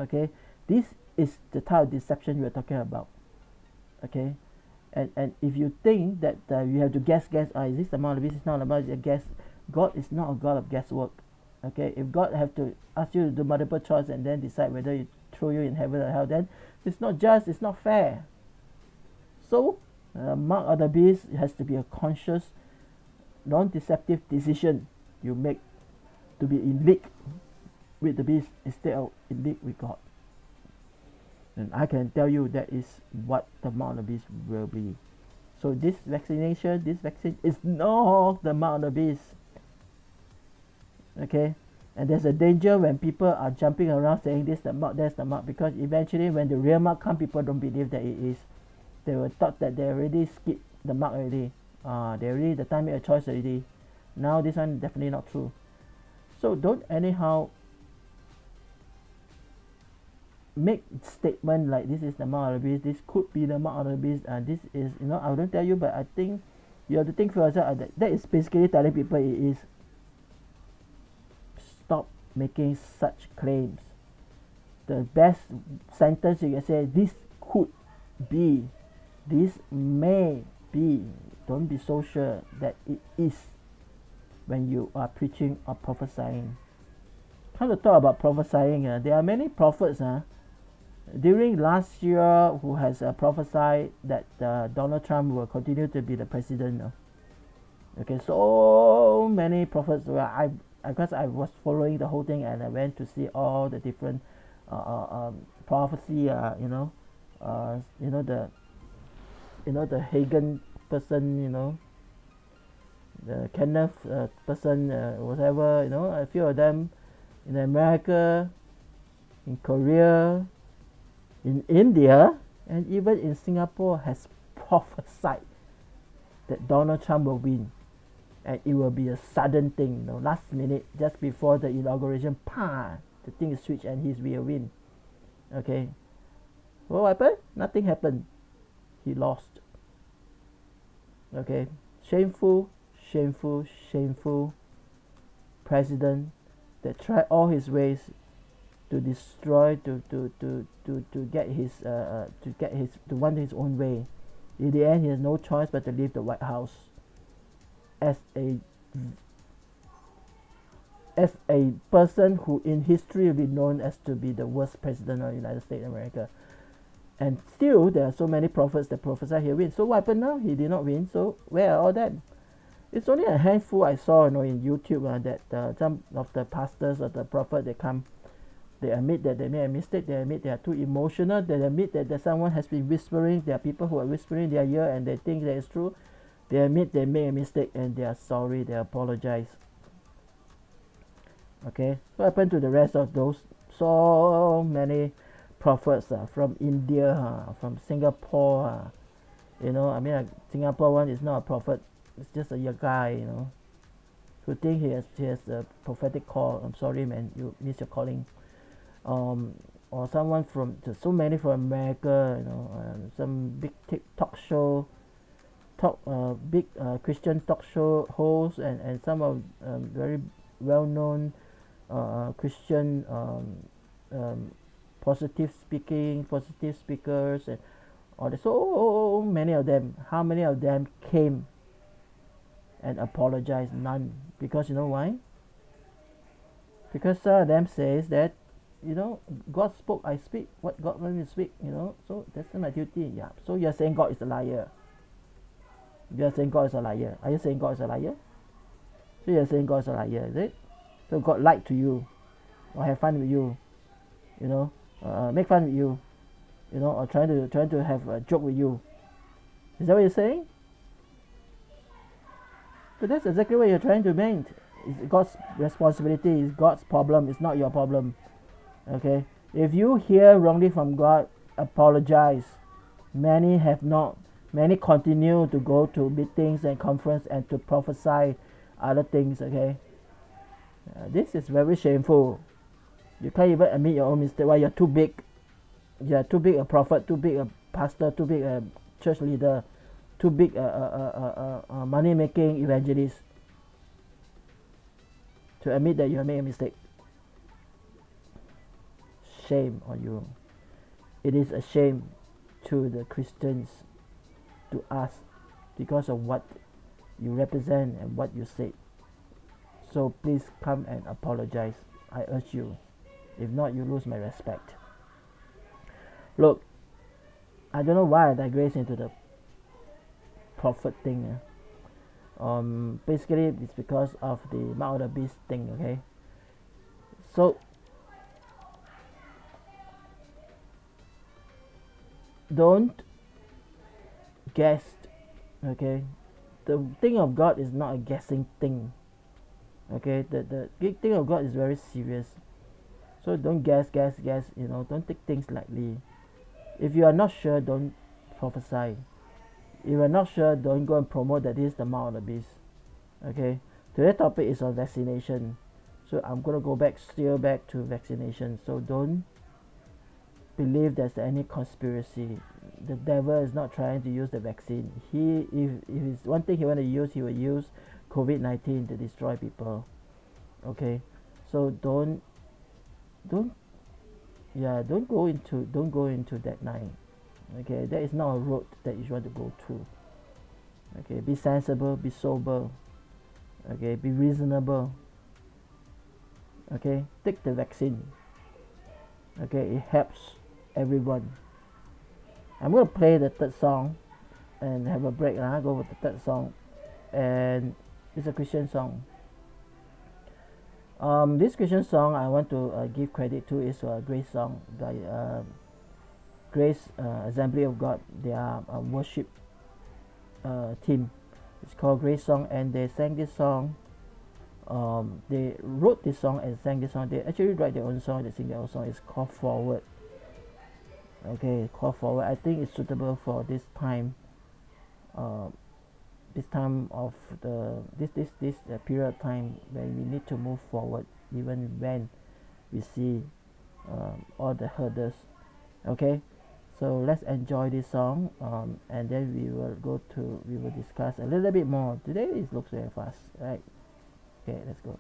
Okay, this is the type of deception we're talking about. Okay, and if you think that you have to guess, is this the mark of the beast? It's not about a guess. God is not a God of guesswork. Okay, if God have to ask you to do multiple choice and then decide whether you throw you in heaven or hell, then it's not just, it's not fair. So mark of the beast has to be a conscious, non-deceptive decision you make to be in league with the beast instead of in league with God. And I can tell you that is what the mark of the beast will be. So this vaccine is not the mark of the beast. Okay, and there's a danger when people are jumping around saying this the mark, that's the mark, because eventually when the real mark comes, people don't believe that it is. They were thought that they already skipped the mark already. They already, the time made a choice already. Now this one definitely not true. So don't anyhow make statement like this is the mark of the beast, this could be the mark of the beast, and this is, I don't tell you, but I think you have to think for yourself. That is basically telling people it is. Stop making such claims. The best sentence you can say, this could be, this may be. Don't be so sure that it is when you are preaching or prophesying. Come to talk about prophesying, there are many prophets during last year who has prophesied that Donald Trump will continue to be the president. Okay, so many prophets. Because I was following the whole thing, and I went to see all the different prophecy. The Hagen person, the Kenneth person, whatever. A few of them in America, in Korea, in India, and even in Singapore has prophesied that Donald Trump will win. And it will be a sudden thing, last minute, just before the inauguration, the thing is switched and he will win. Okay, what happened? Nothing happened. He lost. Okay, shameful president that tried all his ways to destroy, to want his own way. In the end, he has no choice but to leave the White House as a as a person who in history will be known as to be the worst president of the United States of America. And still, there are so many prophets that prophesy he win. So what happened now? He did not win. So where are all that? It's only a handful I saw, in YouTube that some of the pastors or the prophet, they admit that they made a mistake. They admit they are too emotional. They admit that someone has been whispering. There are people who are whispering their ear and they think that it's true. They admit they made a mistake and they are sorry. They apologize. Okay, what happened to the rest of those so many prophets from India, from Singapore? Singapore one is not a prophet. It's just a guy, who think he has a prophetic call. I'm sorry, man, you miss your calling. Or someone from so many from America, some big talk show, big Christian talk show hosts, and some of very well-known Christian positive speakers, and all that. So many of them. How many of them came and apologized? None. Because you know why? Because some of them says that, God spoke, I speak. What God wants me to speak, So that's my duty. Yeah. So you're saying God is a liar. You're saying God is a liar. Are you saying God is a liar? So you're saying God is a liar, is it? So God lied to you, or have fun with you, make fun with you, or trying to have a joke with you. Is that what you're saying? But that's exactly what you're trying to mean. It's God's responsibility. It's God's problem. It's not your problem. Okay? If you hear wrongly from God, apologize. Many have not. Many continue to go to meetings and conference and to prophesy other things. Okay? This is very shameful. You can't even admit your own mistake. Why? You're too big. You're too big a prophet, too big a pastor, too big a church leader, too big a money-making evangelist to admit that you have made a mistake. Shame on you. It is a shame to the Christians, to us, because of what you represent and what you say. So please come and apologize. I urge you. If not, you lose my respect. Look, I don't know why I digress into the prophet thing. Basically, it's because of the mark of the beast thing. Okay. So don't guess. Okay. The thing of God is not a guessing thing. Okay, the big thing of God is very serious. So don't guess. Don't take things lightly. If you are not sure, don't prophesy. If you are not sure, don't go and promote that this is the mark of the beast. Okay, today's topic is on vaccination. So I'm going to steer back to vaccination. So don't believe there's any conspiracy. The devil is not trying to use the vaccine. If it's one thing he want to use, he will use Covid-19 to destroy people. Okay, so don't go into that line. Okay, that is not a road that you want to go through. Okay, be sensible, be sober. Okay, be reasonable. Okay, take the vaccine. Okay, it helps everyone. I'm going to play the third song and have a break. I'll go with the third song, and it's a Christian song. This Christian song I want to give credit to is a Grace song by Grace Assembly of God. They are a worship team. It's called Grace Song, and they sang this song. They wrote this song and sang this song. They actually write their own song. They sing their own song. It's called Forward. Okay, call forward. I think it's suitable for this time. This time of this period of time when we need to move forward, even when we see all the hurdles. Okay, so let's enjoy this song, and then we will discuss a little bit more. Today it looks very fast, right? Okay, let's go.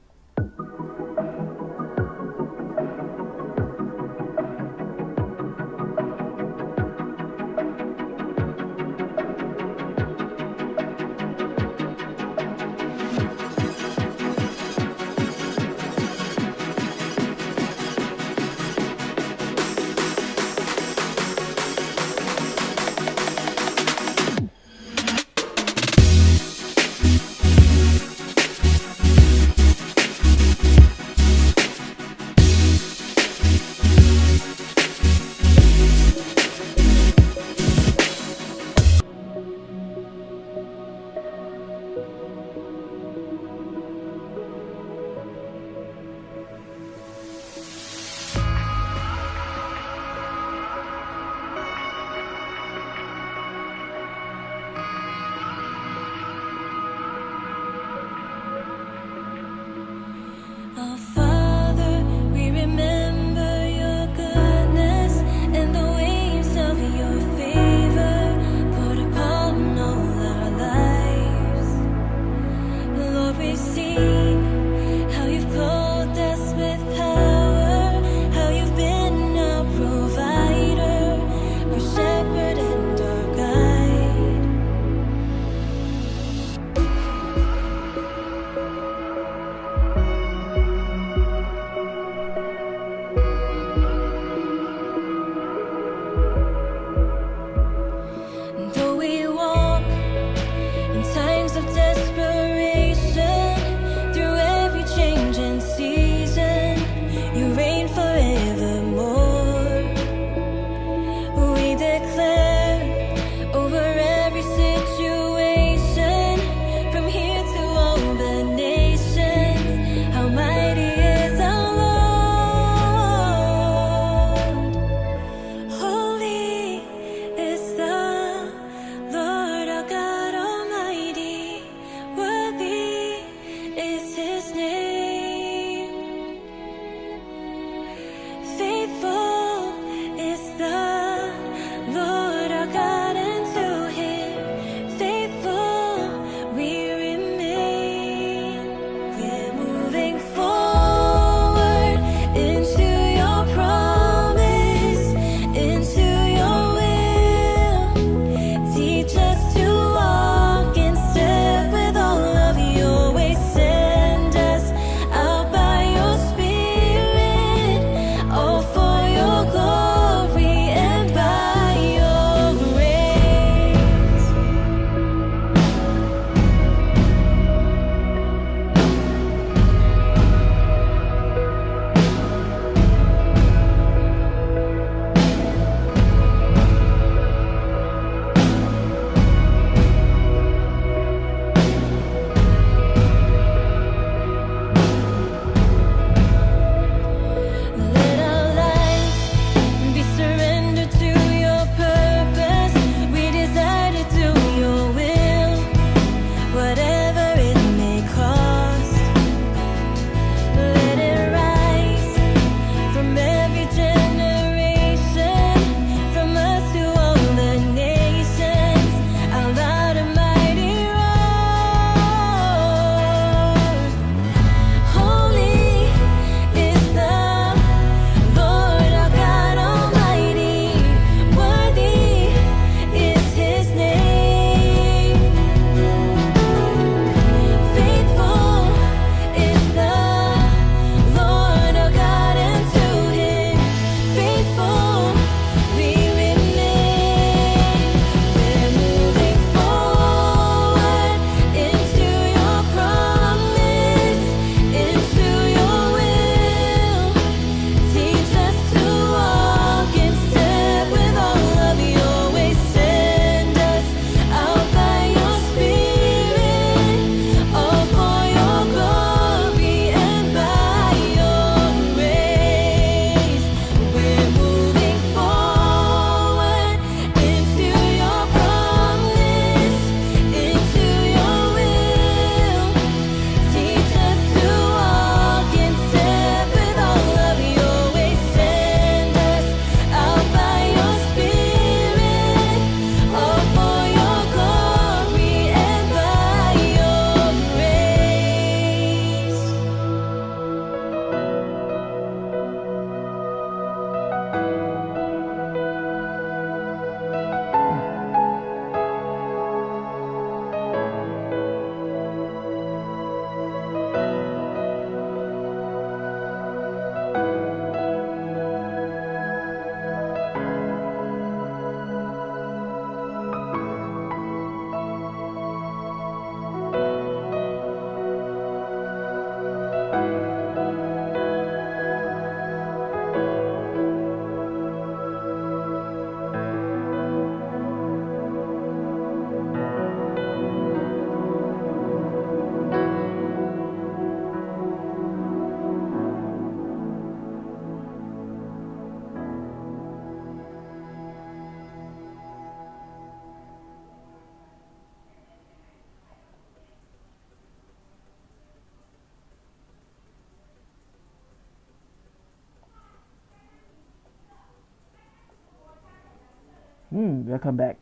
Welcome back.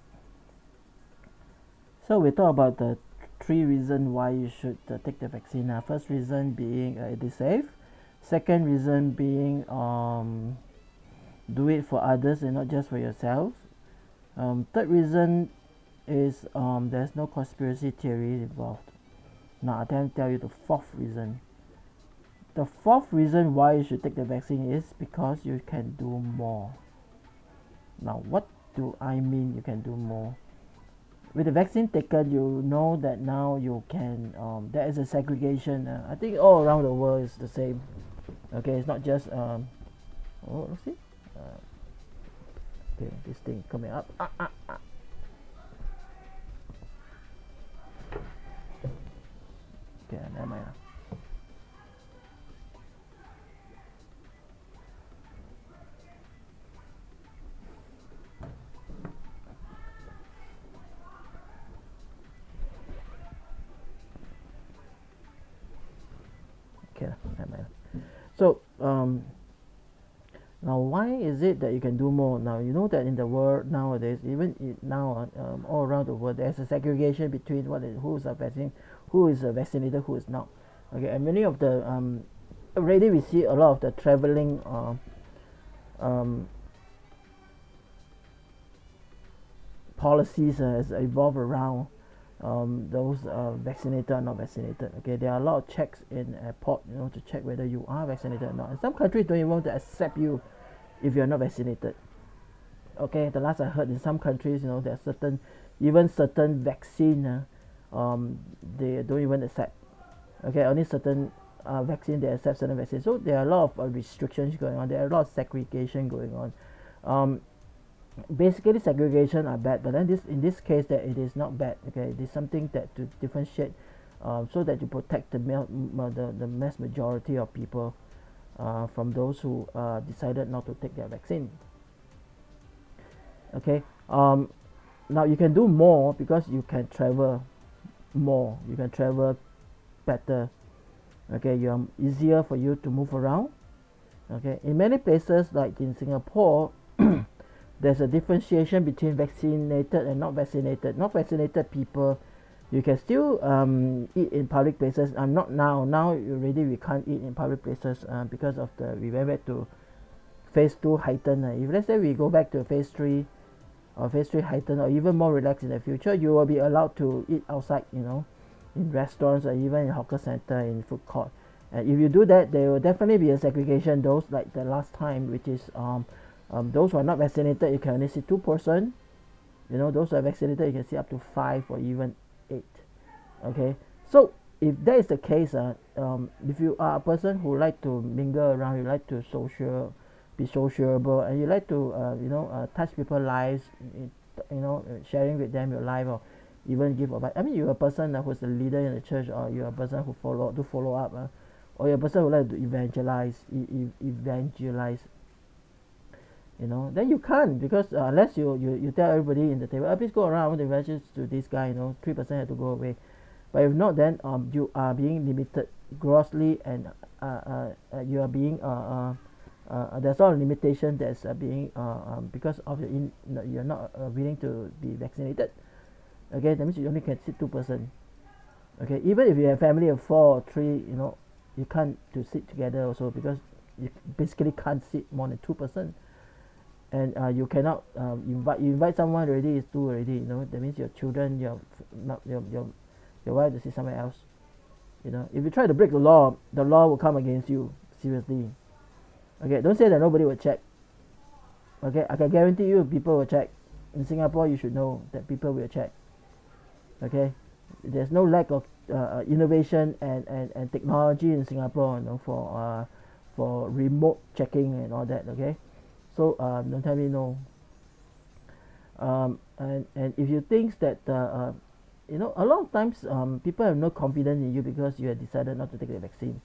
So we talk about the 3 reasons why you should take the vaccine. First reason being it is safe. Second reason being do it for others and not just for yourself. Third reason is there's no conspiracy theory involved. Now I'll tell you the 4th reason. The 4th reason why you should take the vaccine is because you can do more. Now what do I mean you can do more? With the vaccine taken, you know that now you can there is a segregation. I think all around the world is the same. Okay, it's not just let's see. Okay, this thing coming up. Okay, never mind. Okay, never mind. So now why is it that you can do more? Now you know that in the world nowadays, even now all around the world, there's a segregation between who is a vaccine, who is a vaccinated, who is not. Okay, and many of the already we see a lot of the traveling policies has evolved around those vaccinated or not vaccinated. Okay, there are a lot of checks in airport, to check whether you are vaccinated or not. And some countries don't even want to accept you if you're not vaccinated. Okay, the last I heard, in some countries, there are certain vaccine they don't even accept. Okay, only certain vaccine they accept certain vaccines. So there are a lot of restrictions going on. There are a lot of segregation going on. Basically segregation are bad, but then in this case that it is not bad. Okay, it is something that to differentiate so that you protect the mass majority of people from those who decided not to take their vaccine. Okay, now you can do more because you can travel more, you can travel better. Okay, easier for you to move around. Okay, in many places like in Singapore there's a differentiation between vaccinated and not vaccinated. Not vaccinated people, you can still eat in public places. Not now. Now already we can't eat in public places because of we went back to phase 2 heightened. If let's say we go back to phase 3 or phase 3 heightened or even more relaxed in the future, you will be allowed to eat outside, in restaurants or even in hawker center, in food court. And if you do that, there will definitely be a segregation. Those like the last time, which is those who are not vaccinated, you can only see 2 person. Those who are vaccinated, you can see up to 5 or even 8. Okay, so if that is the case, if you are a person who like to mingle around, you like to be sociable, and you like to touch people's lives, sharing with them your life, or even give advice. I mean, you're a person who's a leader in the church, or you're a person who follow up, or you're a person who like to evangelize. Then you can't, because unless you tell everybody in the table, please go around, I want to evangelize to this guy, 3% have to go away. But if not, then you are being limited grossly, and you are being there's all limitation that's being because of you're not willing to be vaccinated. Okay, that means you only can sit 2%. Okay, even if you have family of 4 or 3, you can't to sit together also, because you basically can't sit more than 2%. And you cannot invite someone already is 2 already. That means your children, your wife to sit somewhere else. If you try to break the law will come against you seriously. Okay, don't say that nobody will check. Okay, I can guarantee you people will check. In Singapore, you should know that people will check. Okay, there's no lack of innovation and technology in Singapore, for remote checking and all that. Okay. So don't tell me no. And if you think that a lot of times people have no confidence in you because you have decided not to take the vaccine.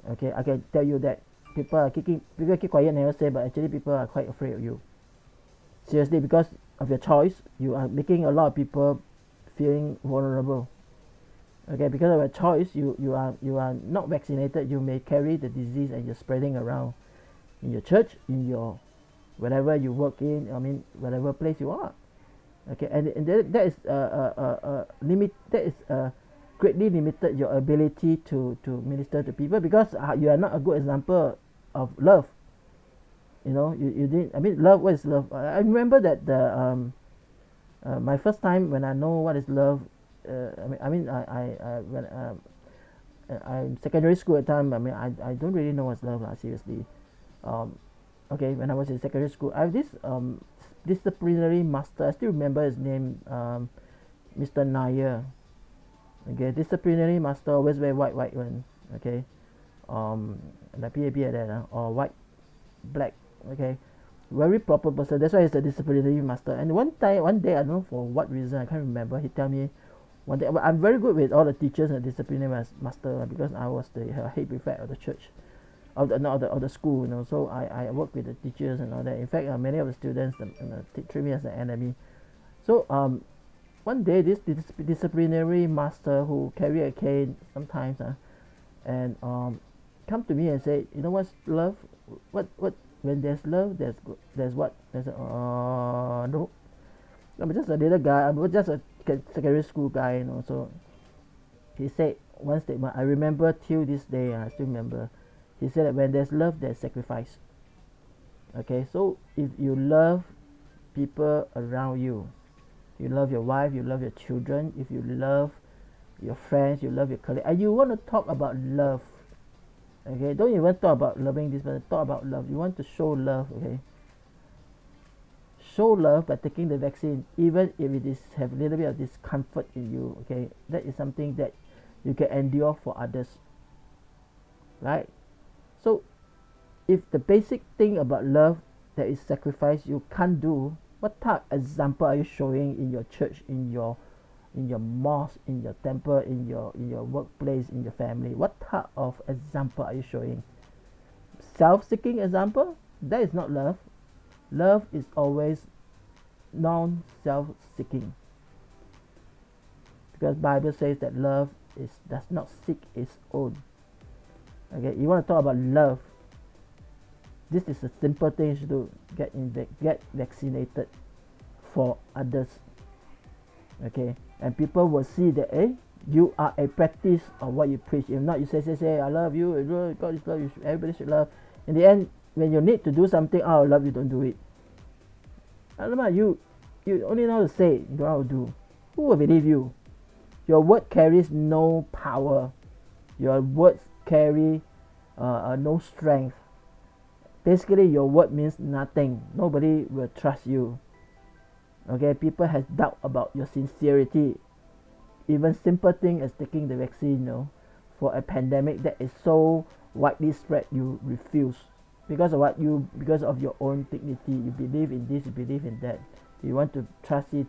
Okay, I can tell you that people keep quiet, never say, but actually people are quite afraid of you. Seriously, because of your choice, you are making a lot of people feeling vulnerable. Okay, because of your choice, you are not vaccinated, you may carry the disease and you're spreading around in your church, in your wherever you work in, I mean, whatever place you are. Okay, and that is greatly limited your ability to minister to people, because you are not a good example of love. You know, you didn't. I mean, love. What is love? I remember that my first time when I know what is love. When I'm secondary school at the time. I mean, I don't really know what's love, seriously. Okay, when I was in secondary school, I have this disciplinary master. I still remember his name, Mr. Nair. Okay, disciplinary master, always wear white one. Okay, like PAP like that, or white, black. Okay, very proper person. That's why he's a disciplinary master. And one day, I don't know for what reason, I can't remember. He tell me one day, I'm very good with all the teachers and disciplinary master, because I was the head prefect of the church, of the school. You know, so I work with the teachers and all that. In fact, many of the students treat me as an enemy. So one day, this disciplinary master who carry a cane sometimes, and come to me and say, you know what's love? What when there's love, there's what? There's no. I'm just a little guy. I'm just a secondary school guy, you know. So he said one statement I remember till this day. I still remember. He said that when there's love, there's sacrifice. Okay, so if you love people around you, you love your wife, you love your children, if you love your friends, you love your colleagues, and you want to talk about love, okay, don't even talk about loving this person, talk about love. You want to show love, okay, show love by taking the vaccine, even if it is have a little bit of discomfort in you. Okay, that is something that you can endure for others, right? So if the basic thing about love, that is sacrifice, you can't do, what type of example are you showing in your church, in your mosque, in your temple, in your workplace, in your family? What type of example are you showing? Self-seeking example? That is not love. Love is always non-self-seeking, because Bible says that love does not seek its own. Okay, you want to talk about love, this is a simple thing you should do. Get vaccinated for others. Okay, and people will see that you are a practice of what you preach. If not, you say I love you, God is love, everybody should love. In the end, when you need to do something out of love, you don't do it. You only know how to say, you don't know how to do. Who will believe you? Your word carries no power. Your words carry no strength. Basically, your word means nothing. Nobody will trust you. Okay, people has doubt about your sincerity. Even simple thing as taking the vaccine, for a pandemic that is so widely spread, you refuse. Because of what? Because of your own dignity. You believe in this, you believe in that. You want to trust it,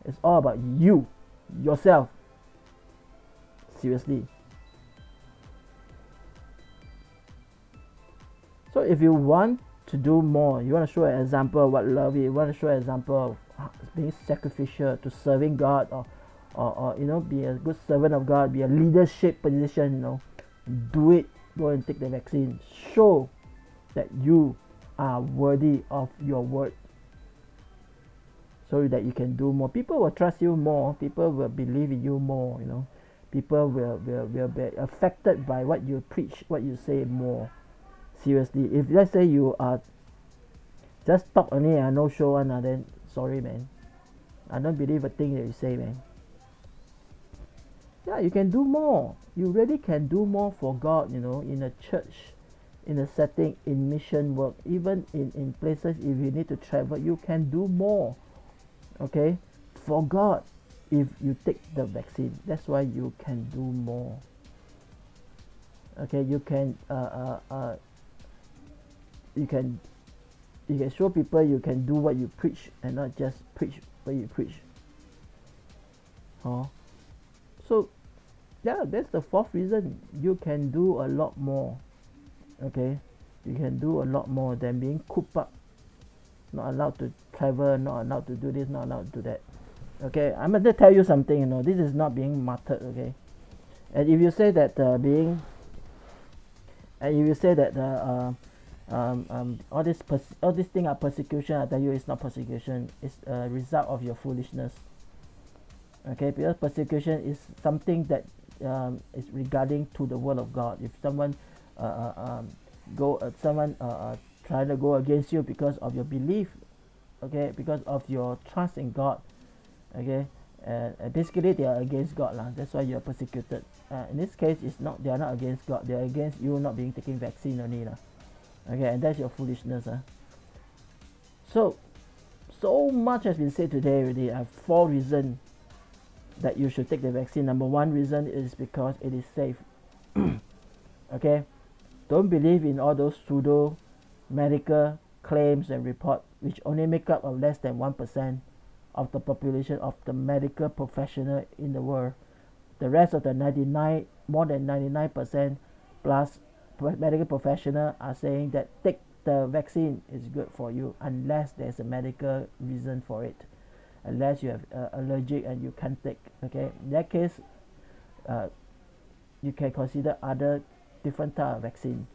it's all about you, yourself. Seriously. So if you want to do more, you want to show an example of what love is, you want to show an example of being sacrificial to serving God, or be a good servant of God, be a leadership position, do it. Go and take the vaccine. Show that you are worthy of your word, so that you can do more. People will trust you more. People will believe in you more. People will be affected by what you preach, what you say more. Seriously, if let's say you are just talk only and no show one, then sorry, man. I don't believe a thing that you say, man. Yeah, you can do more. You really can do more for God, in a church, in a setting, in mission work, even in places. If you need to travel, you can do more. Okay, for God, if you take the vaccine, that's why you can do more. Okay, you can show people you can do what you preach, and not just preach what you preach. So yeah, that's the fourth reason. You can do a lot more. Okay, you can do a lot more than being cooped up, not allowed to travel, not allowed to do this, not allowed to do that. Okay, I'm going to tell you something. This is not being martyred. Okay, and if you say that all these things are persecution. I tell you, it's not persecution. It's a result of your foolishness. Okay, because persecution is something that is regarding to the word of God. If someone trying to go against you because of your belief, okay, because of your trust in God, okay, basically they are against God lah. That's why you are persecuted. In this case, it's not. They are not against God. They are against you not being taking vaccine only lah. Okay, and that's your foolishness. So much has been said today already. I have 4 reasons that you should take the vaccine. Number 1 reason is because it is safe. Okay, don't believe in all those pseudo medical claims and reports, which only make up of less than 1% of the population of the medical professional in the world. The rest of the more than 99% plus medical professional are saying that take the vaccine is good for you unless there's a medical reason for it, unless you have allergic and you can't take. Okay, in that case, you can consider other different type of vaccine.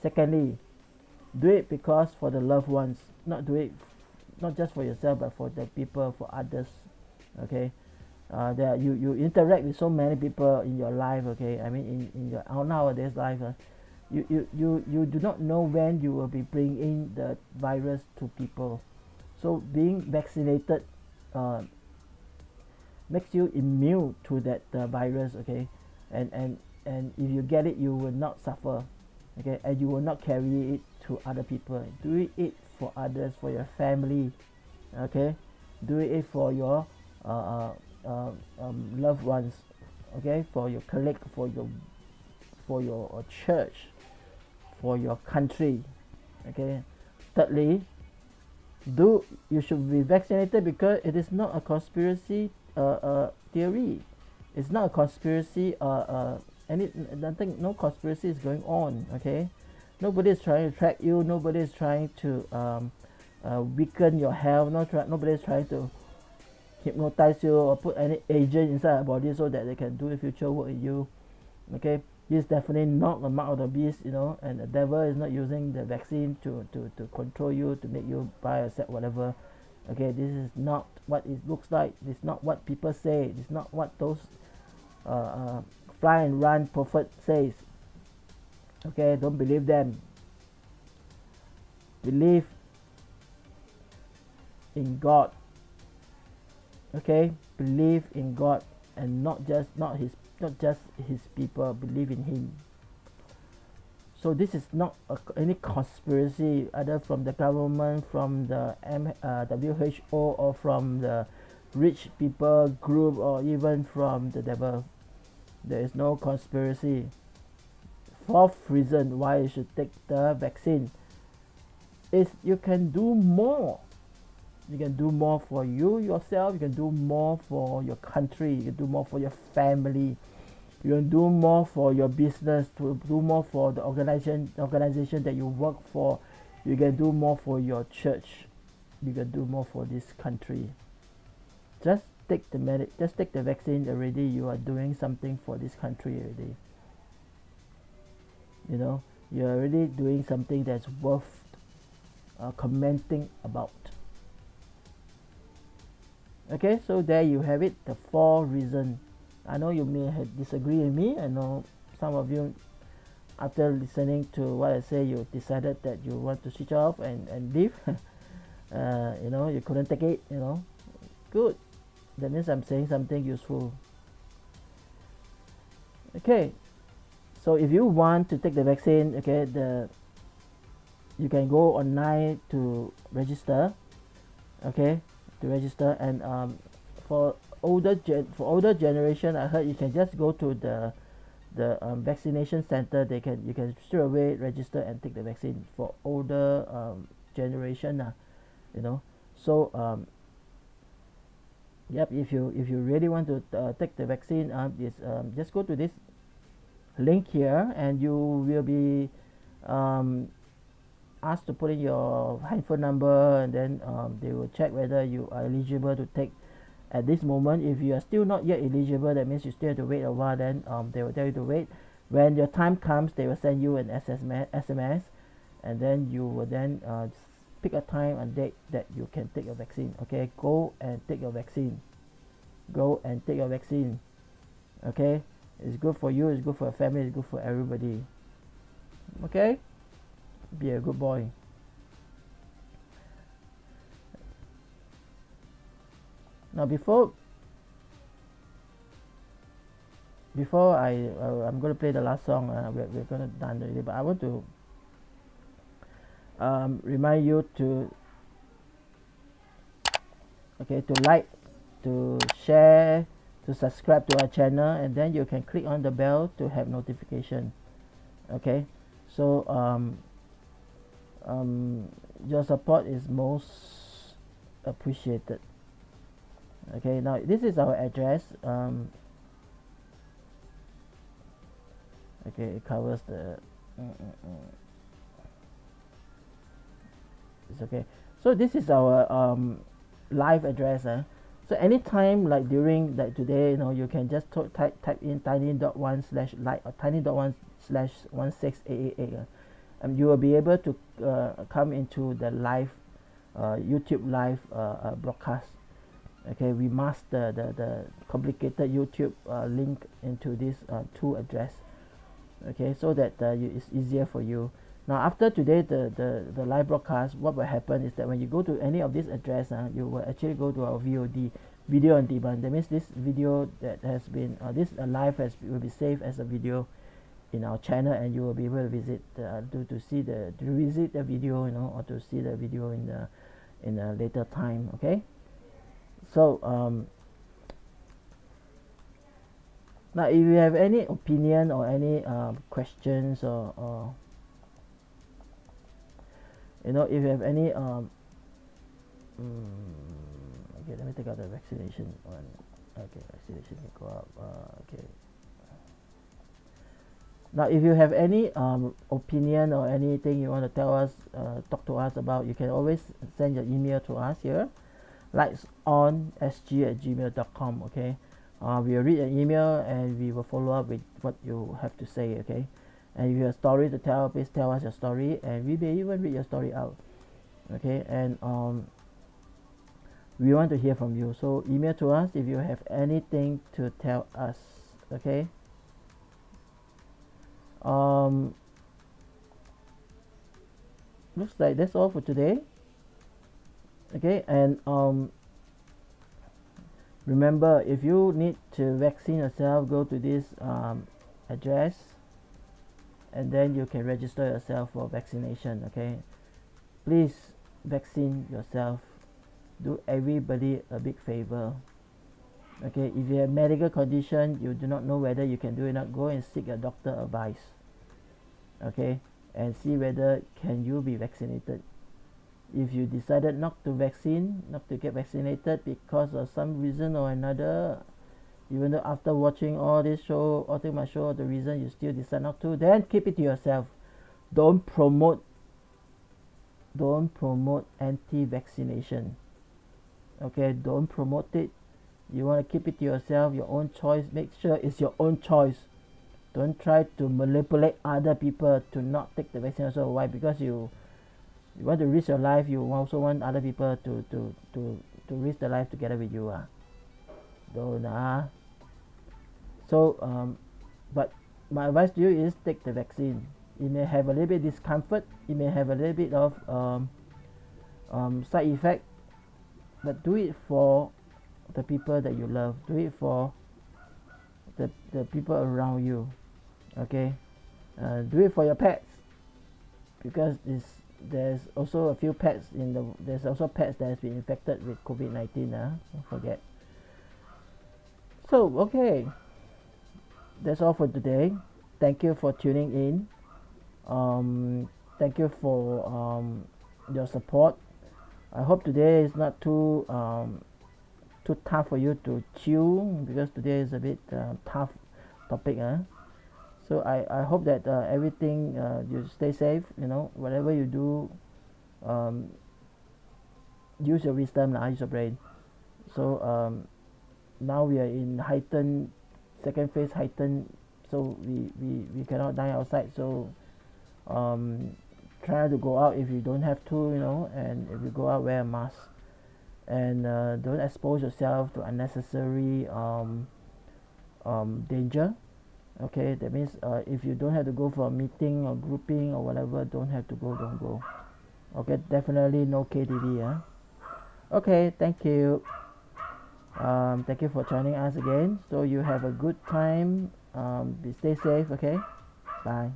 Secondly, do it because for the loved ones, not just for yourself but for the people, for others. Okay, there you interact with so many people in your life. Okay, I mean in your nowadays life, you do not know when you will be bringing the virus to people. So being vaccinated makes you immune to that virus. Okay, and if you get it, you will not suffer. Okay, and you will not carry it to other people. Do it for others, for your family. Okay, do it for your loved ones. Okay, for your colleague, for your church, for your country. Okay, thirdly, you should be vaccinated because it is not a conspiracy theory. It's not a conspiracy nothing, no conspiracy is going on. Okay, nobody is trying to track you, nobody is trying to weaken your health, nobody is trying to hypnotize you or put any agent inside your body so that they can do the future work in you. Okay, this is definitely not the mark of the beast, and the devil is not using the vaccine to control you, to make you buy or sell whatever. Okay, this is not what it looks like. This is not what people say. This is not what those fly and run prophet says. Okay, don't believe them. Believe in God. Okay, believe in God, and not just his people. Believe in Him. So this is not any conspiracy either from the government, from the WHO, or from the rich people group, or even from the devil. There is no conspiracy. 4th reason why you should take the vaccine is you can do more. You can do more for yourself. You can do more for your country. You can do more for your family. You can do more for your business. To do more for the organization that you work for. You can do more for your church. You can do more for this country. Just take the vaccine already. You are doing something for this country already. You're already doing something that's worth commenting about. Okay, so there you have it, the 4 reasons. I know you may have disagree with me. I know some of you, after listening to what I say, you decided that you want to switch off and leave. You couldn't take it. Good. That means I'm saying something useful. Okay, so if you want to take the vaccine, okay, you can go online to register. Okay, to register, and for older generation, I heard you can just go to the vaccination center. You can straight away register and take the vaccine for older generation. So yep, if you really want to take the vaccine, just go to this link here, and you will be asked to put in your handphone number, and then they will check whether you are eligible to take. At this moment, if you are still not yet eligible, that means you still have to wait a while. Then they will tell you to wait. When your time comes, they will send you an SMS and then you will then pick a time and date that you can take your vaccine. Okay, go and take your vaccine. Go and take your vaccine. Okay, it's good for you, it's good for your family, it's good for everybody. Okay, be a good boy. Now before I'm going to play the last song, we're going to done already, but I want to remind you to like, to share, to subscribe to our channel, and then you can click on the bell to have notification. Okay, so your support is most appreciated. Okay, now this is our address. Okay, it covers the it's okay. So this is our live address. So anytime, like during like today, you can just type in tiny.1/light or tiny.1/16888, and you will be able to come into the live YouTube live broadcast. Okay, we mask the complicated YouTube link into this two address. Okay, so that it's easier for you. Now after today, the live broadcast, what will happen is that when you go to any of this address, you will actually go to our VOD, video on demand. That means this video that has been this live will be saved as a video in our channel, and you will be able to visit to visit the video, or to see the video in a later time. Okay, so now if you have any opinion or any questions, or if you have any okay, let me take out the vaccination one. Okay, vaccination can go up. Okay, now if you have any opinion or anything you want to tell us, talk to us about, you can always send your email to us here, LightsOnSG@gmail.com. okay, we will read an email and we will follow up with what you have to say. Okay, and if you have a story to tell, please tell us your story, and we may even read your story out. Okay, and we want to hear from you, so email to us if you have anything to tell us. Okay, looks like that's all for today. Okay, and remember, if you need to vaccine yourself, go to this address, and then you can register yourself for vaccination. Okay, please vaccine yourself. Do everybody a big favor. Okay, if you have medical condition, you do not know whether you can do it or not, go and seek a doctor advice. Okay, and see whether can you be vaccinated. If you decided not to get vaccinated because of some reason or another, even though after watching all this show, my show, the reason you still decide not to, then keep it to yourself. Don't promote anti-vaccination. Okay, don't promote it. You want to keep it to yourself, your own choice. Make sure it's your own choice. Don't try to manipulate other people to not take the vaccine. Also, why? Because you want to risk your life. You also want other people to risk their life together with you. Don't. So but my advice to you is take the vaccine. You may have a little bit of discomfort. You may have a little bit of side effect, but do it for the people that you love. Do it for the people around you. Okay, do it for your pets, because there's also a few pets there's also pets that has been infected with COVID-19. Don't forget. So okay, that's all for today. Thank you for tuning in. Thank you for your support. I hope today is not too tough for you to chew, because today is a bit tough topic. So I hope that everything, you stay safe. Whatever you do, use your wisdom, use your brain. So now we are in second phase heightened, so we cannot dine outside. So try to go out if you don't have to, you know, and if you go out, wear a mask, and don't expose yourself to unnecessary danger. Okay, that means if you don't have to go for a meeting or grouping or whatever, don't have to go, don't go. Okay, definitely no KTV. Okay, thank you. Thank you for joining us again. So you have a good time. Stay safe. Okay, bye.